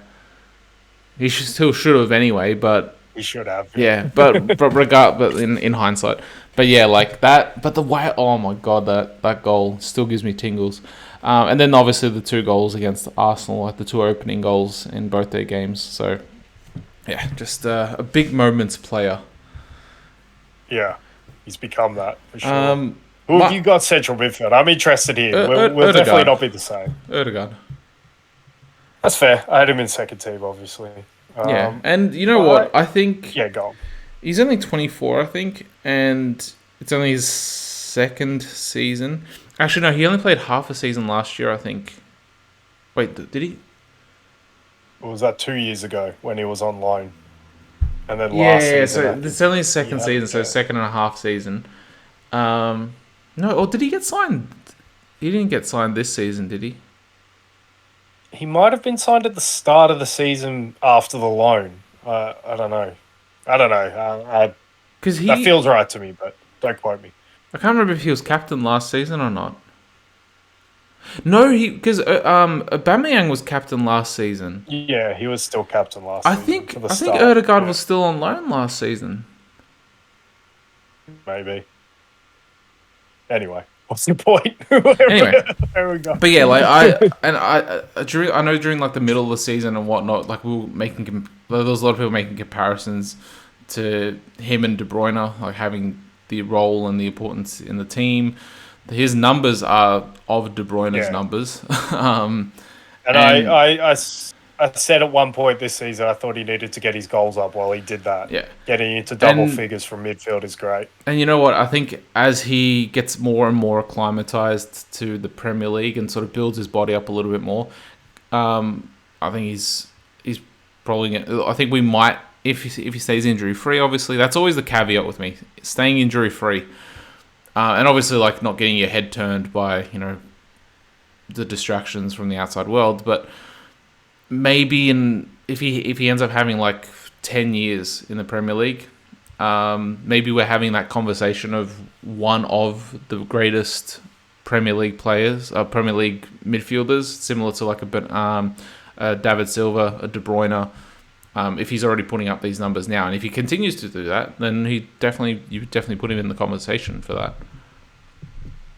He should have anyway, but he should have. Yeah, but in hindsight, but yeah, like that. But the way, oh my god, that goal still gives me tingles. And then obviously the two goals against Arsenal, like the two opening goals in both their games. So yeah, just a big moments player. Yeah, he's become that for sure. Who have you got central midfield? I'm interested here. We'll definitely not be the same. Odegaard. That's fair. I had him in second team, obviously. Yeah, and you know what? I think... Yeah, go on. He's only 24, I think, and it's only his second season. Actually, no, he only played half a season last year, I think. Wait, did he? Or was that 2 years ago when he was on loan? And then last season... Yeah, so it's only his second season, so second and a half season. No, or did he get signed? He didn't get signed this season, did he? He might have been signed at the start of the season after the loan. I don't know. That feels right to me, but don't quote me. I can't remember if he was captain last season or not. No, because Aubameyang was captain last season. Yeah, he was still captain last season. I think Odegaard was still on loan last season. Maybe. Anyway, what's the point? Anyway, there we go. But yeah, like I know during like the middle of the season and whatnot, like there was a lot of people making comparisons to him and De Bruyne, like having the role and the importance in the team. His numbers are of De Bruyne's numbers. I said at one point this season I thought he needed to get his goals up while he did that. Yeah. Getting into double figures from midfield is great. And you know what? I think as he gets more and more acclimatized to the Premier League and sort of builds his body up a little bit more, I think he's probably... I think we might... If he stays injury-free, obviously, that's always the caveat with me. Staying injury-free. And obviously, like, not getting your head turned by, the distractions from the outside world, but... Maybe if he ends up having like 10 years in the Premier League, maybe we're having that conversation of one of the greatest Premier League players, Premier League midfielders, similar to like a David Silva, a De Bruyne, if he's already putting up these numbers now. And if he continues to do that, then you definitely put him in the conversation for that.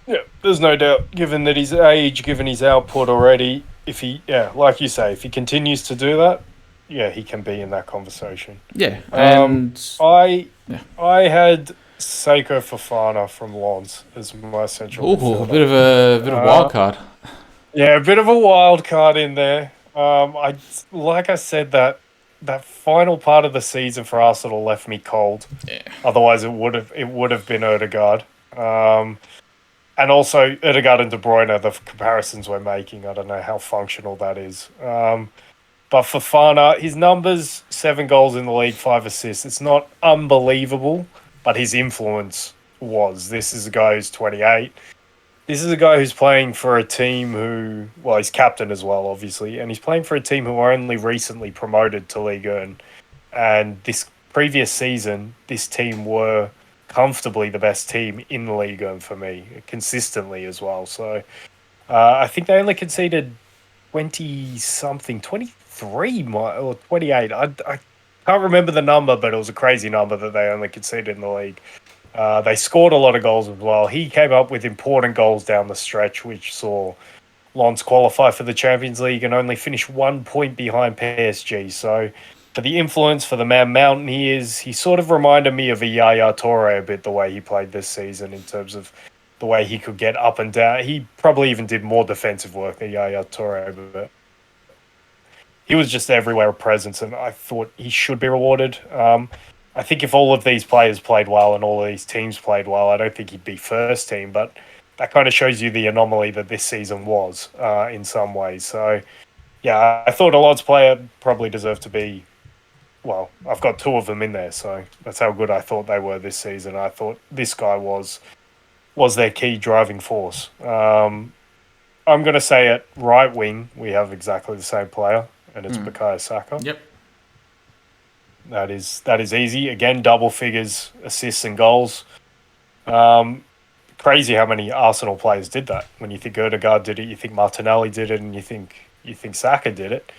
Yeah, there's no doubt, given that his age, given his output already, like you say, if he continues to do that, yeah, he can be in that conversation. Yeah, and I had Seiko Fofana from Lens as my central midfielder. A bit of a wild card. Yeah, a bit of a wild card in there. Like I said, that final part of the season for Arsenal left me cold. Yeah. Otherwise, it would have been Odegaard. And also Odegaard and De Bruyne, the comparisons we're making, I don't know how functional that is. But Fofana, his numbers, 7 goals in the league, 5 assists. It's not unbelievable, but his influence was. This is a guy who's 28. This is a guy who's playing for a team who, well, he's captain as well, obviously, and he's playing for a team who are only recently promoted to Ligue 1. And this previous season, this team were comfortably the best team in the Ligue 1 for me, consistently as well. So I think they only conceded 20-something, 23 or 28. I can't remember the number, but it was a crazy number that they only conceded in the league. They scored a lot of goals as well. He came up with important goals down the stretch, which saw Lens qualify for the Champions League and only finish 1 point behind PSG. So for the influence, for the man mountain he sort of reminded me of a Yaya Toure a bit, the way he played this season in terms of the way he could get up and down. He probably even did more defensive work than Yaya Toure, but he was just everywhere a presence, and I thought he should be rewarded. I think if all of these players played well and all of these teams played well, I don't think he'd be first team, but that kind of shows you the anomaly that this season was in some ways. So, yeah, I thought a Lodz player probably deserved to be, well, I've got 2 of them in there, so that's how good I thought they were this season. I thought this guy was their key driving force. I'm going to say at right wing, we have exactly the same player, and it's Bukayo Saka. Yep. That is easy. Again, double figures, assists and goals. Crazy how many Arsenal players did that. When you think Odegaard did it, you think Martinelli did it, and you think Saka did it.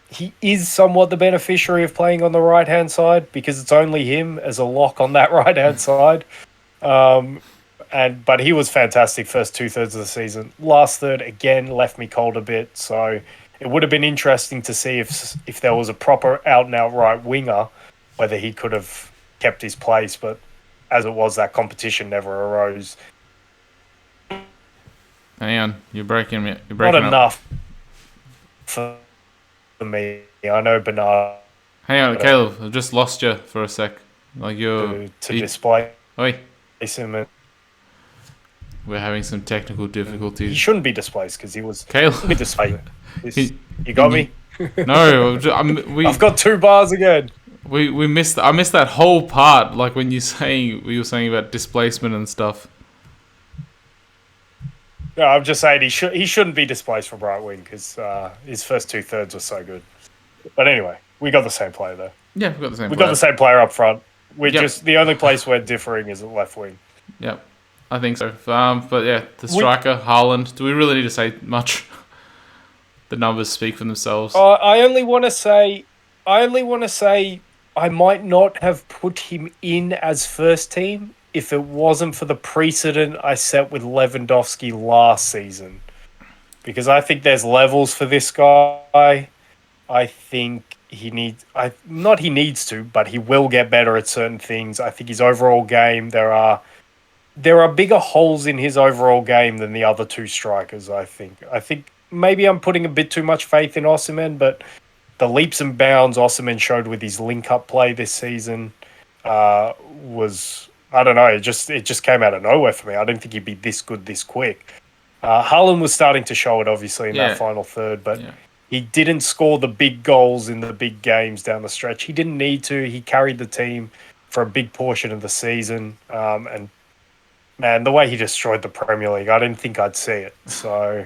He is somewhat the beneficiary of playing on the right-hand side because it's only him as a lock on that right-hand side. But he was fantastic first 2/3 of the season. Last third, again, left me cold a bit, so it would have been interesting to see if there was a proper out-and-out right winger, whether he could have kept his place. But as it was, that competition never arose. Hang on, you're breaking me. You're Not breaking enough for me. I know Bernard. Hang on, Caleb. I've just lost you for a sec. Like to display Oi. him. We're having some technical difficulties. He shouldn't be displaced because he was. Caleb. Be displayed. You got me? No, I've got 2 bars again. We missed. I missed that whole part. Like when you were saying about displacement and stuff. No, I'm just saying he shouldn't be displaced from right wing because his first 2/3 were so good. But anyway, we got the same player though. Yeah, we got the same. We got the same player up front. We're Yep. just the only place we're differing is at left wing. Yep, I think so. But yeah, the striker Haaland. Do we really need to say much? The numbers speak for themselves. I only want to say, I might not have put him in as first team if it wasn't for the precedent I set with Lewandowski last season. Because I think there's levels for this guy. I think he needs to, but he will get better at certain things. I think his overall game, there are bigger holes in his overall game than the other 2 strikers, I think maybe I'm putting a bit too much faith in Osimhen, but the leaps and bounds Osimhen showed with his link-up play this season was, I don't know, it just came out of nowhere for me. I didn't think he'd be this good this quick. Haaland was starting to show it, obviously, in that final third, but he didn't score the big goals in the big games down the stretch. He didn't need to. He carried the team for a big portion of the season, and man, the way he destroyed the Premier League, I didn't think I'd see it. So,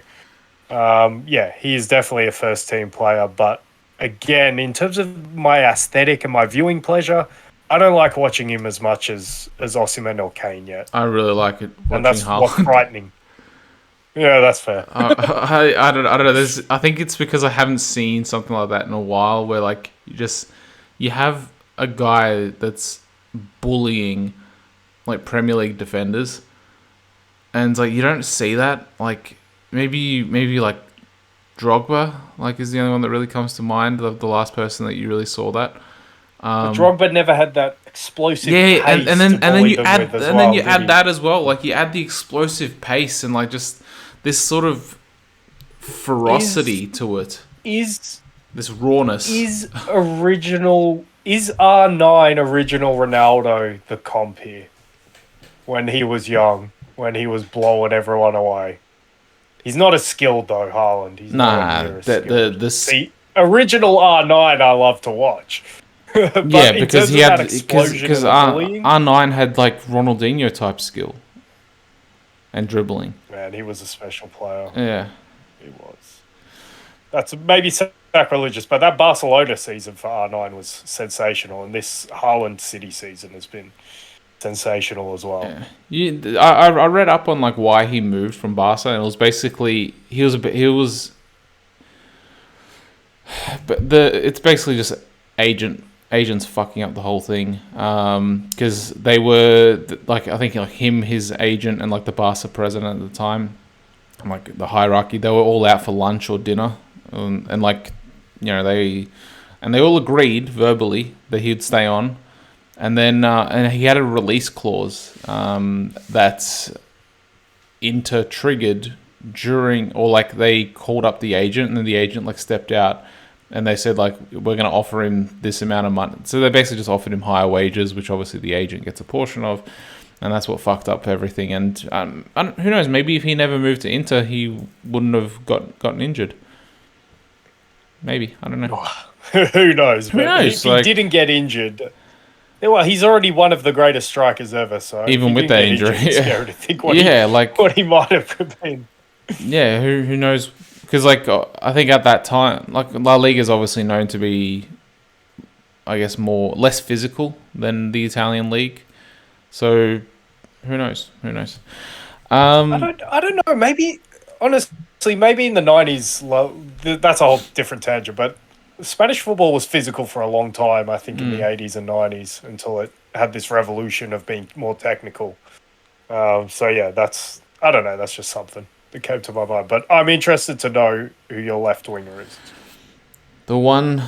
he is definitely a first-team player, but again, in terms of my aesthetic and my viewing pleasure, I don't like watching him as much as Osimhen or Kane yet. I really like it watching and that's Haaland. what's frightening. Yeah, that's fair. I don't know. I think it's because I haven't seen something like that in a while, where like you have a guy that's bullying like Premier League defenders, and it's like you don't see that. Like maybe like Drogba like is the only one that really comes to mind. The last person that you really saw that. But Drogba never had that explosive Yeah, pace to bully them with as and then well, you did add he? that as well. Like you add the explosive pace and like just this sort of Is ferocity to it. is This rawness. is R9 original Ronaldo the comp here when he was young, when he was blowing everyone away? He's not as skilled though, Haaland. He's nowhere Nah, near as the skilled. this See, original R9 I love to watch. yeah, But in because terms he of that had explosion because and the bullying, R9 had like Ronaldinho type skill and dribbling. man, he was a special player. Yeah. He was. That's maybe sacrilegious, but that Barcelona season for R9 was sensational, and this Haaland City season has been sensational as well. I read up on like why he moved from Barca, and it was basically he was but it's basically just agents fucking up the whole thing because they were like I think like him, his agent, and like the Barca president at the time, and like the hierarchy, they were all out for lunch or dinner, and like they all agreed verbally that he'd stay on, and then and he had a release clause that's inter triggered during, or like they called up the agent and then the agent like stepped out and they said like we're going to offer him this amount of money, so they basically just offered him higher wages, which obviously the agent gets a portion of, and that's what fucked up everything. And who knows, maybe if he never moved to Inter he wouldn't have gotten injured, maybe, I don't know. Who knows? Who knows? If he didn't get injured, well, he's already one of the greatest strikers ever. So Even with that injury, it's scary to think what what he might have been. Yeah, who knows? Because like I think at that time, like La Liga is obviously known to be, I guess, less physical than the Italian league. So who knows? Who knows? I don't know. Maybe honestly, maybe in the 90s, that's a whole different tangent. But Spanish football was physical for a long time. I think in the 80s and 90s until it had this revolution of being more technical. So yeah, I don't know. That's just something that came to my mind. But I'm interested to know who your left winger is. The one,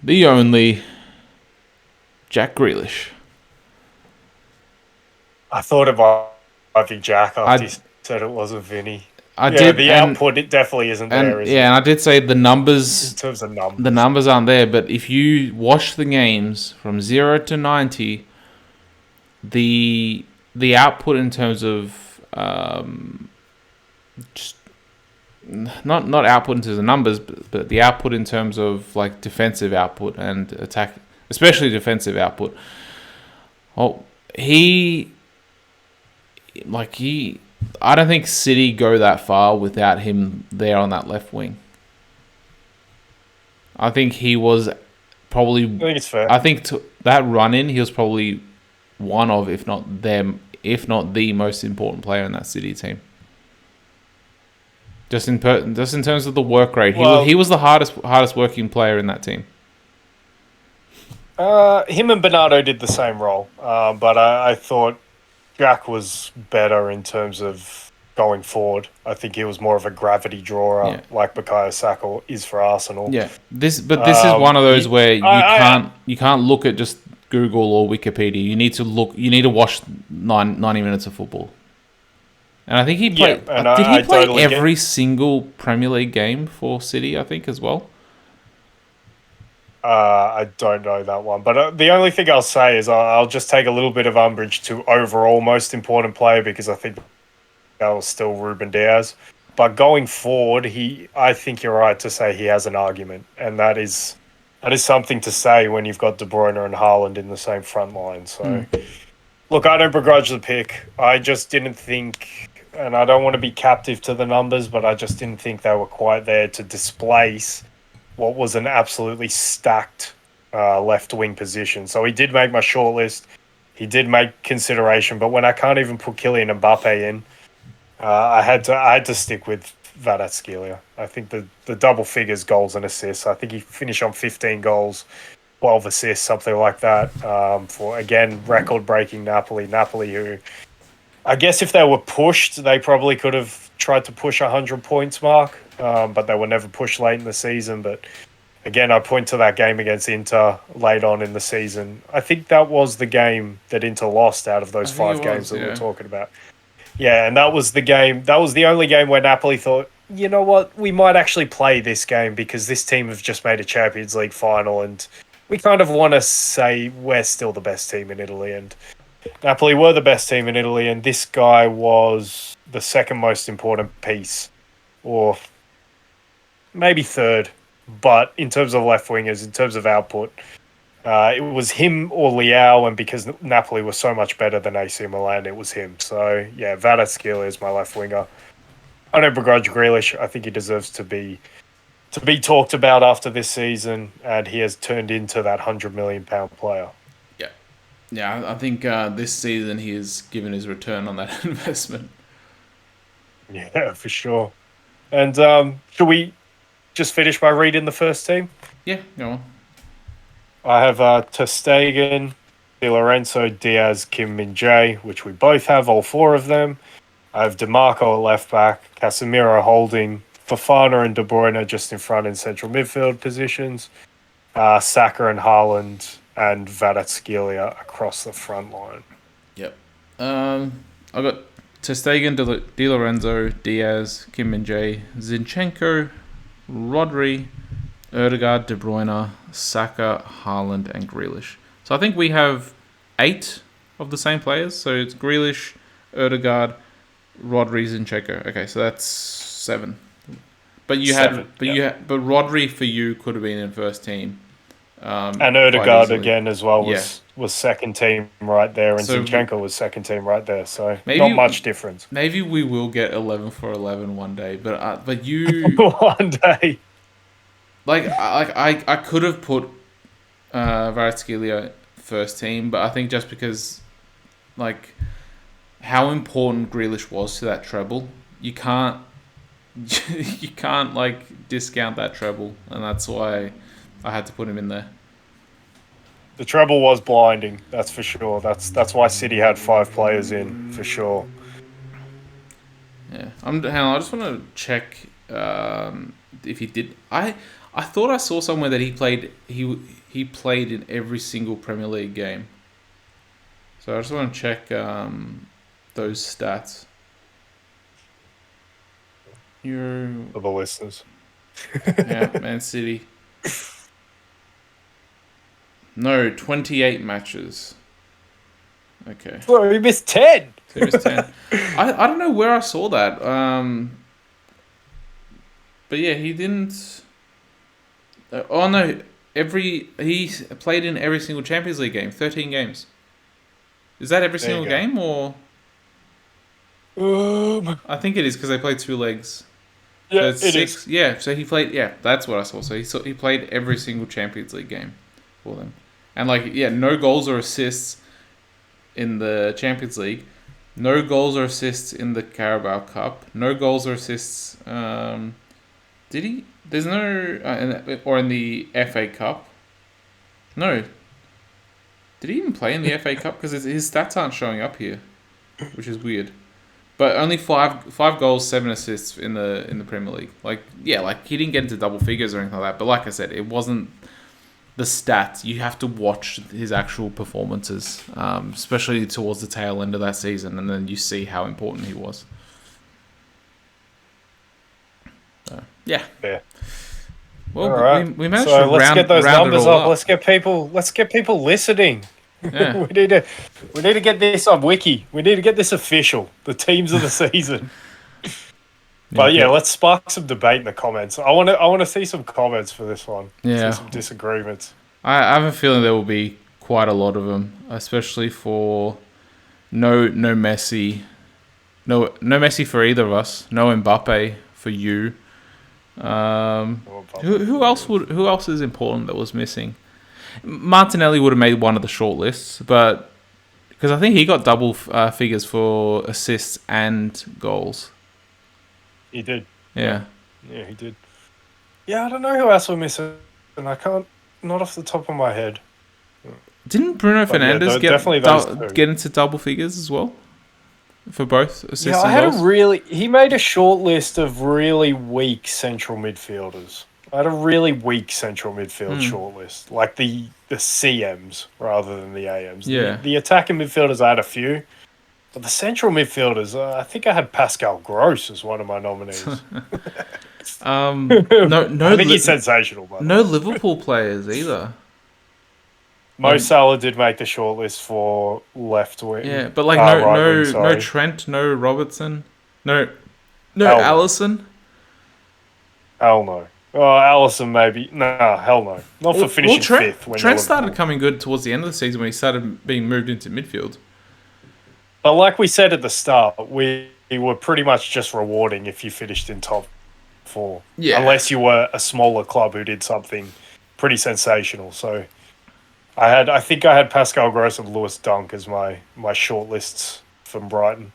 the only, Jack Grealish. I thought it might be Jack after you said it wasn't Vinny. The output, it definitely isn't there, is it? And I did say the numbers... In terms of numbers. The numbers aren't there, but if you watch the games from 0 to 90, the output in terms of... just not output in terms of numbers, but the output in terms of like defensive output and attack, especially defensive output. Oh, I don't think City go that far without him there on that left wing. I think he was probably... I think it's fair. I think that run-in, he was probably one of, if not the most important player in that City team. Just in terms of the work rate, he was the hardest working player in that team. Him and Bernardo did the same role, but I thought Jack was better in terms of going forward. I think he was more of a gravity drawer, like Bukayo Saka is for Arsenal. Yeah, this is one of those where you can't look at just Google or Wikipedia. You need to watch 90 minutes of football. And I think he played. Did he play every single Premier League game for City? I think as well. I don't know that one, but the only thing I'll say is I'll just take a little bit of umbrage to overall most important player, because I think that was still Ruben Diaz. But going forward, I think you're right to say he has an argument, and that is something to say when you've got De Bruyne and Haaland in the same front line. So, look, I don't begrudge the pick. I just didn't think, and I don't want to be captive to the numbers, but I just didn't think they were quite there to displace what was an absolutely stacked left wing position. So he did make my shortlist. He did make consideration, but when I can't even put Kylian Mbappe in, I had to stick with Kvaratskhelia. I think the double figures goals and assists. I think he finished on 15 goals, 12 assists, something like that. For again record breaking Napoli. Napoli, who I guess if they were pushed, they probably could have tried to push 100 points mark, but they were never pushed late in the season. But again, I point to that game against Inter late on in the season. I think that was the game that Inter lost out of I those think five it games was, that we were yeah. talking about. Yeah, and that was the game. That was the only game where Napoli thought, you know what, we might actually play this game because this team have just made a Champions League final, and we kind of want to say we're still the best team in Italy. And Napoli were the best team in Italy, and this guy was the second most important piece, or maybe third. But in terms of left wingers, in terms of output, it was him or Leao, and because Napoli was so much better than AC Milan, it was him. So yeah, Kvaratskhelia is my left winger. I don't begrudge Grealish. I think he deserves to be talked about after this season, and he has turned into that £100 million player. Yeah. Yeah, I think this season he has given his return on that investment. Yeah, for sure. And should we just finish by reading the first team? Yeah, go on. I have Ter Stegen, Di Lorenzo, Diaz, Kim Min Jae, which we both have, all four of them. I have DeMarco at left back, Casemiro holding, Fofana and De Bruyne just in front in central midfield positions, Saka and Haaland and Kvaratskhelia across the front line. Yep. I got Ter Stegen, Di Lorenzo, Diaz, Kim Min Jae, Zinchenko, Rodri, Erdegaard, De Bruyne, Saka, Haaland, and Grealish. So I think we have 8 of the same players. So it's Grealish, Erdegaard, Rodri, Zinchenko. Okay, so that's 7. But but Rodri for you could have been in first team. And Erdegaard easily. again as well was second team right there, and So Zinchenko was second team right there. So maybe- not much difference. Maybe we will get 11 for 11 one day. But you One day. I could have put Kvaratskhelia first team, but I think just because like how important Grealish was to that treble, you can't like discount that treble, and that's why I had to put him in there. The treble was blinding, that's for sure. That's why City had 5 players in, for sure. Yeah, hang on, I just want to check if he did. I thought I saw somewhere that he played in every single Premier League game. So I just want to check those stats. For the listeners. Yeah, Man City. No, 28 matches. Okay. Well, we missed 10. So he missed 10. I don't know where I saw that. But yeah, he didn't. Oh no, he played in every single Champions League game, 13 games. Is that every single game or? I think it is because they played 2 legs. Yeah, So it's it 6. is. Yeah, so he played. Yeah, that's what I saw. So he played every single Champions League game for them, and no goals or assists in the Champions League, no goals or assists in the Carabao Cup, no goals or assists. Did he? There's no or in the FA Cup. No. Did he even play in the FA Cup? Because his stats aren't showing up here, which is weird. But only five goals, 7 assists in the Premier League. He didn't get into double figures or anything like that. But like I said, it wasn't the stats. You have to watch his actual performances, especially towards the tail end of that season, and then you see how important he was. Yeah. Well, Alright. we managed So to let's get those round it numbers all up. Let's get people listening. Yeah. we need to get this on Wiki. We need to get this official. The teams of the season. But yeah, let's spark some debate in the comments. I want to see some comments for this one. Yeah. See some disagreements. I have a feeling there will be quite a lot of them, especially for no Messi, no Messi for either of us, no Mbappe for you. Who else is important that was missing? Martinelli would have made one of the short lists, but because I think he got double figures for assists and goals. He did. Yeah. Yeah, he did. Yeah, I don't know who else we're missing. And I can't, not off the top of my head. Didn't Bruno Fernandes definitely those two. get into double figures as well? For both assists Yeah, and goals? he made a short list of really weak central midfielders. I had a really weak central midfield short list. Like the CMs rather than the AMs. Yeah. The attacking midfielders, I had a few. But the central midfielders, I think I had Pascal Gross as one of my nominees. No, I think he's sensational, by the no way. Liverpool players either. Mo Salah did make the shortlist for left wing. Yeah, but like right wing, no Trent, no Robertson, no Hell no. Allison. Hell no. Oh, Allison maybe. Nah, hell no. Not for finishing fifth. When Trent started coming good towards the end of the season when he started being moved into midfield. But like we said at the start, we were pretty much just rewarding if you finished in top 4. Yeah. Unless you were a smaller club who did something pretty sensational. So I think I had Pascal Gross and Lewis Dunk as my shortlists from Brighton.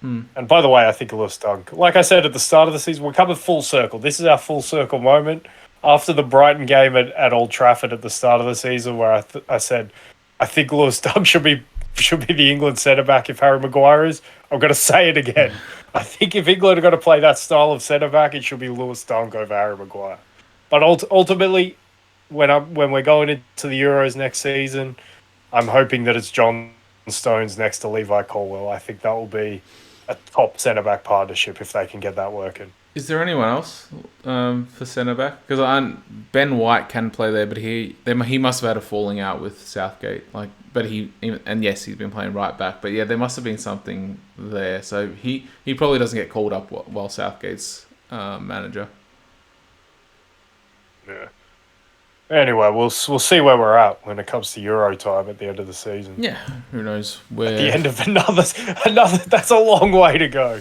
And by the way, I think Lewis Dunk, like I said at the start of the season, we're coming full circle. This is our full circle moment. After the Brighton game at Old Trafford at the start of the season, where I said, I think Lewis Dunk should be the England centre-back if Harry Maguire is. I'm going to say it again. I think if England are going to play that style of centre-back, it should be Lewis Dunk over Harry Maguire. But ultimately, when we're going into the Euros next season, I'm hoping that it's John Stones next to Levi Colwill. I think that will be a top centre-back partnership if they can get that working. Is there anyone else for centre back? Because Ben White can play there, but he must have had a falling out with Southgate. Yes, he's been playing right back, but yeah, there must have been something there. So he probably doesn't get called up while Southgate's manager. Yeah. Anyway, we'll see where we're at when it comes to Euro time at the end of the season. Yeah, who knows where. At the end of another. That's a long way to go.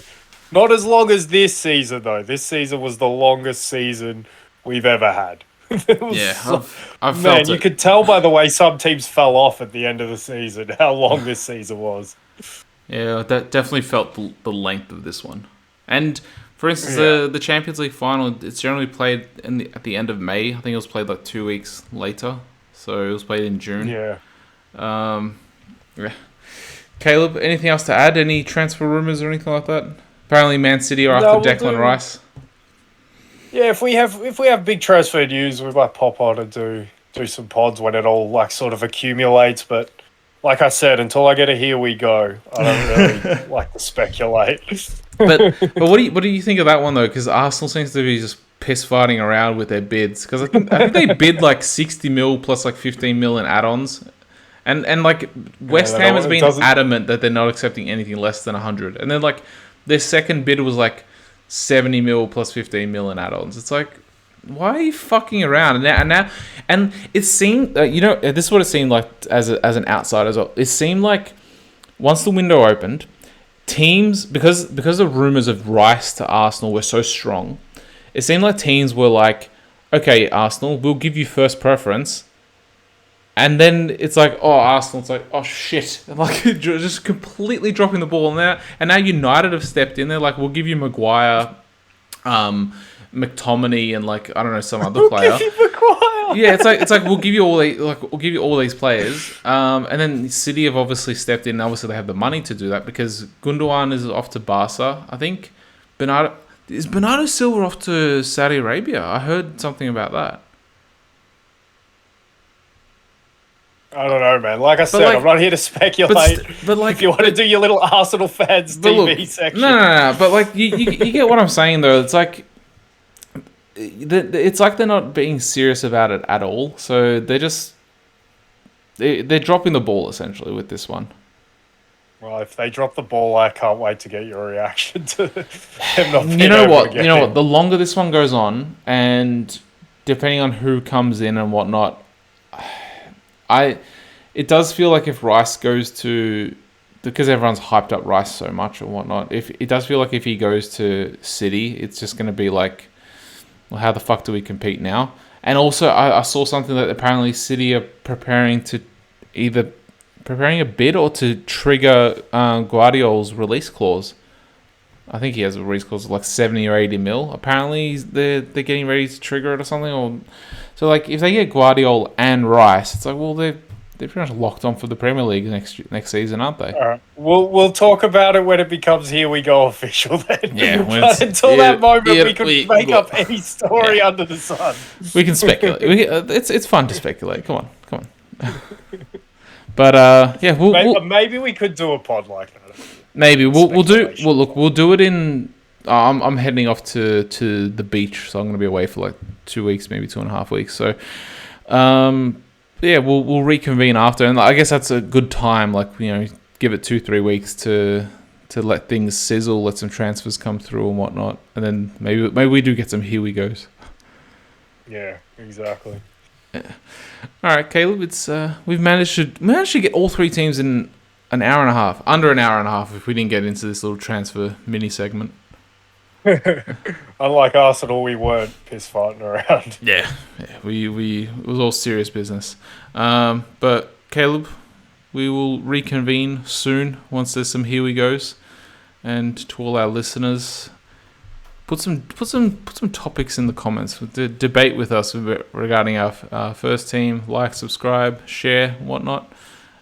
Not as long as this season though. This season was the longest season we've ever had. I've felt it. You could tell by the way some teams fell off at the end of the season how long this season was. Yeah, that definitely felt the length of this one. And for instance, the Champions League final, it's generally played at the end of May. I think it was played like 2 weeks later. So it was played in June. Yeah. Yeah. Caleb, anything else to add? Any transfer rumours or anything like that? Apparently Man City are after Declan Rice. Yeah, if we have big transfer news, we might pop on and do some pods when it all like sort of accumulates. But like I said, until I get a here we go, I don't really like to speculate. But what do you think of that one though? Because Arsenal seems to be just piss fighting around with their bids. Because I think they bid like 60 mil plus like 15 mil in add-ons, and like West Ham has been adamant that they're not accepting anything less than 100. And then like their second bid was like 70 mil plus 15 mil in add-ons. It's like, why are you fucking around? And it seemed this is what it seemed like as an outsider as well. It seemed like once the window opened, teams, because the rumours of Rice to Arsenal were so strong, it seemed like teams were like, okay, Arsenal, we'll give you first preference. And then it's like, oh, Arsenal, it's like, oh, shit. Like, just completely dropping the ball. And now United have stepped in there, like, we'll give you Maguire, McTominay, and, like, I don't know, some other player. We'll give you Maguire. Yeah, it's like we'll give you all these players. And then City have obviously stepped in. Obviously, they have the money to do that because Gundogan is off to Barca, I think. Is Bernardo Silva off to Saudi Arabia? I heard something about that. I don't know, man. Like I said, I'm not here to speculate. But like, if you want to do your little Arsenal fans TV section. No. But like, you get what I'm saying though. It's like they're not being serious about it at all. So they're dropping the ball essentially with this one. Well, if they drop the ball, I can't wait to get your reaction to them not being You know what? in. The longer this one goes on, and depending on who comes in and whatnot, it does feel like if Rice goes to, because everyone's hyped up Rice so much or whatnot, it does feel like if he goes to City, it's just going to be like, well, how the fuck do we compete now? And also, I saw something that apparently City are preparing to either preparing a bid or to trigger Guardiola's release clause. I think he has a release clause of like 70 or 80 mil. Apparently, they're getting ready to trigger it or something. Or so like if they get Guardiola and Rice, it's like, well, they're pretty much locked on for the Premier League next season, aren't they? All right. We'll talk about it when it becomes Here We Go official then. Yeah, but until that moment, we could make up any story under the sun. We can speculate. It's fun to speculate. Come on. But yeah, maybe we could do a pod like that. Maybe we'll do it in. I'm heading off to the beach, so I'm going to be away for like 2 weeks, maybe 2.5 weeks. So, yeah, we'll reconvene after, and I guess that's a good time. Like, you know, give it 2-3 weeks to let things sizzle, let some transfers come through and whatnot, and then maybe we do get some here we goes. Yeah, exactly. Yeah. All right, Caleb. It's we've managed to get all three teams in an hour and a half, under an hour and a half, if we didn't get into this little transfer mini segment. Unlike Arsenal, we weren't piss farting around. Yeah, we it was all serious business. But Caleb, we will reconvene soon once there's some here we goes, and to all our listeners, put some topics in the comments. Debate with us regarding our first team. Like, subscribe, share, whatnot.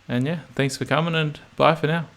And yeah, thanks for coming, and bye for now.